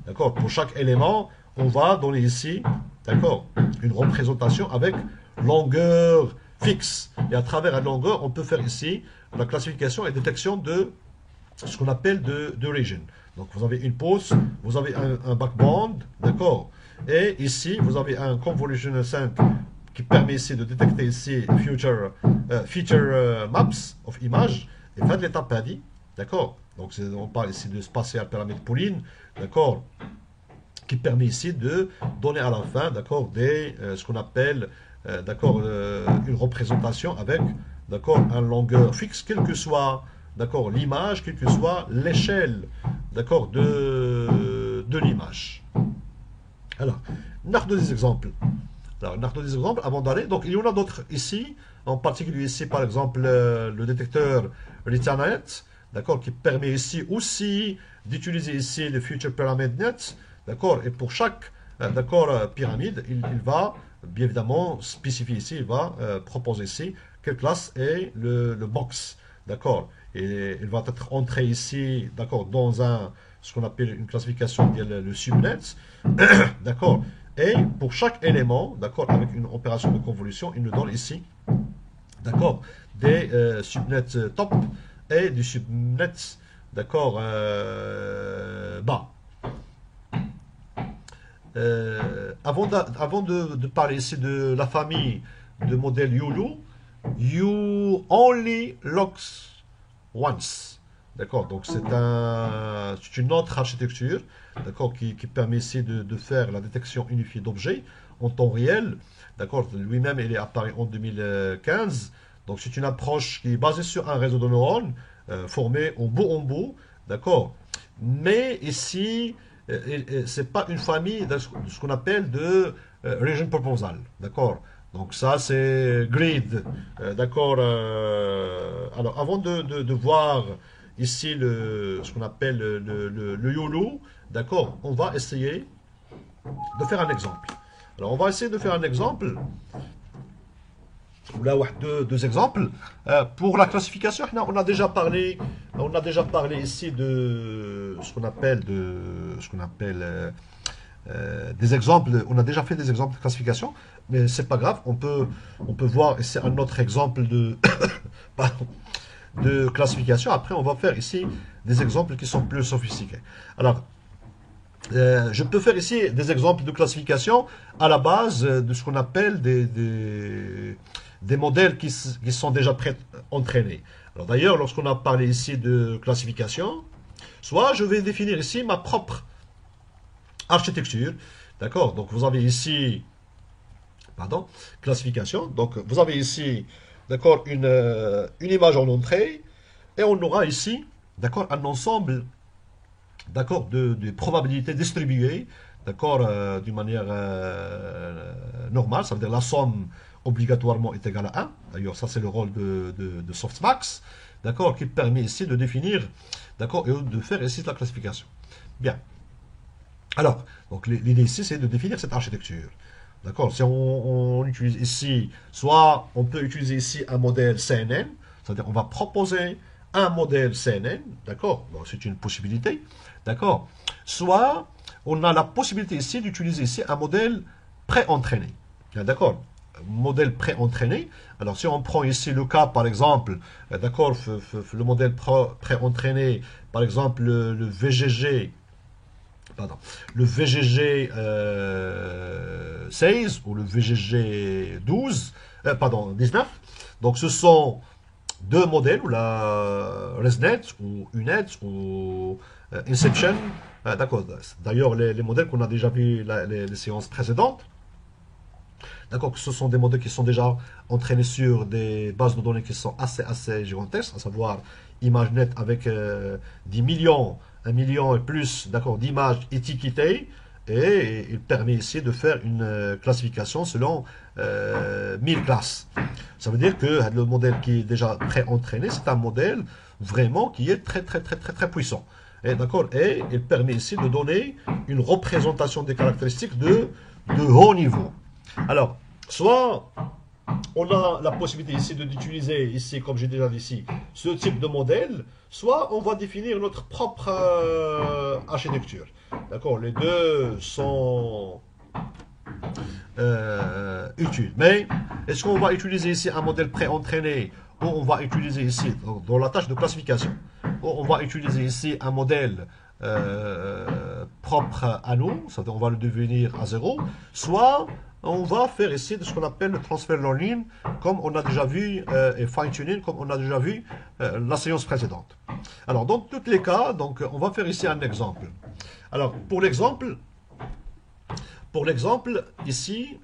D'accord, pour chaque élément, on va donner ici, d'accord, une représentation avec longueur fixe. Et à travers la longueur, on peut faire ici la classification et détection de ce qu'on appelle de region. Donc vous avez une pause, vous avez un backbond, d'accord. Et ici, vous avez un convolution 5 qui permet ici de détecter ici feature maps of image et fin de l'étape PADI, d'accord. Donc on parle ici de spatial pyramid pooling, d'accord, qui permet ici de donner à la fin, d'accord, ce qu'on appelle, d'accord, une représentation avec, d'accord, une longueur fixe, quelle que soit, d'accord, l'image, quelle que soit l'échelle, d'accord, de l'image. images. Alors, on a des exemples. Alors, on a des exemples avant d'aller. Donc, il y en a d'autres ici, en particulier ici, par exemple, le détecteur ReturNet, d'accord, qui permet ici aussi d'utiliser ici le Future Pyramid Net, d'accord, et pour chaque, d'accord, pyramide, il va, bien évidemment, spécifier ici, il va proposer ici quelle classe est le box, d'accord, et il va être entré ici, d'accord, dans ce qu'on appelle une classification, le subnet, d'accord, et pour chaque élément, d'accord, avec une opération de convolution, il nous donne ici, d'accord, des subnets top et du subnet, d'accord, bas. Avant de parler ici de la famille de modèles YOLO, You Only Locks Once. D'accord, donc c'est une autre architecture, d'accord, qui permet ici de faire la détection unifiée d'objets en temps réel. D'accord, lui-même il est apparu en 2015. Donc c'est une approche qui est basée sur un réseau de neurones formé en bout, d'accord. Mais ici, c'est pas une famille de ce qu'on appelle de region proposal, d'accord. Donc ça c'est grid, d'accord. Alors avant de voir ici ce qu'on appelle le YOLO, d'accord, on va essayer de faire un exemple. Alors on va essayer de faire un exemple, ou là deux exemples. Pour la classification, on a déjà parlé ici de ce qu'on appelle des exemples. On a déjà fait des exemples de classification, mais c'est pas grave. On peut voir ici un autre exemple pardon, de classification. Après, on va faire ici des exemples qui sont plus sophistiqués. Alors, je peux faire ici des exemples de classification à la base de ce qu'on appelle des modèles qui sont déjà entraînés. Alors d'ailleurs, lorsqu'on a parlé ici de classification, soit je vais définir ici ma propre architecture, d'accord. Donc vous avez ici, pardon, classification. Donc vous avez ici, d'accord, une image en entrée, et on aura ici, d'accord, un ensemble, d'accord, de probabilités distribuées, d'accord, d'une manière normale, ça veut dire la somme obligatoirement est égale à 1. D'ailleurs, ça c'est le rôle de softmax, d'accord, qui permet ici de définir, d'accord, et de faire ici la classification. Bien. Alors, donc l'idée ici, c'est de définir cette architecture. D'accord. Si on utilise ici, soit on peut utiliser ici un modèle CNN, c'est-à-dire on va proposer un modèle CNN, d'accord, bon, c'est une possibilité, d'accord. Soit on a la possibilité ici d'utiliser ici un modèle pré-entraîné, d'accord. Modèle pré-entraîné. Alors si on prend ici le cas, par exemple, d'accord, le modèle pré-entraîné, par exemple le VGG. Pardon, le VGG 16 ou le VGG 12, pardon, 19. Donc ce sont deux modèles, ou la ResNet, ou UNet, ou Inception. D'accord. D'ailleurs, les modèles qu'on a déjà vus les séances précédentes. D'accord, ce sont des modèles qui sont déjà entraînés sur des bases de données qui sont assez gigantesques, à savoir ImageNet avec 10 millions, 1 million et plus, d'accord, d'images étiquetées, et il permet ici de faire une classification selon 1000 classes. Ça veut dire que le modèle qui est déjà pré-entraîné, c'est un modèle vraiment qui est très puissant. Et d'accord, et il permet ici de donner une représentation des caractéristiques de haut niveau. Alors, soit on a la possibilité ici d'utiliser, ici, comme j'ai déjà dit ici, ce type de modèle, soit on va définir notre propre architecture. D'accord, les deux sont utiles. Mais est-ce qu'on va utiliser ici un modèle pré-entraîné, ou on va utiliser ici, dans la tâche de classification, ou on va utiliser ici un modèle propre à nous, c'est-à-dire on va le devenir à 0, soit on va faire ici de ce qu'on appelle le transfer learning, comme on a déjà vu, et fine-tuning, comme on a déjà vu la séance précédente. Alors, dans tous les cas, donc, on va faire ici un exemple. Alors, pour l'exemple, ici,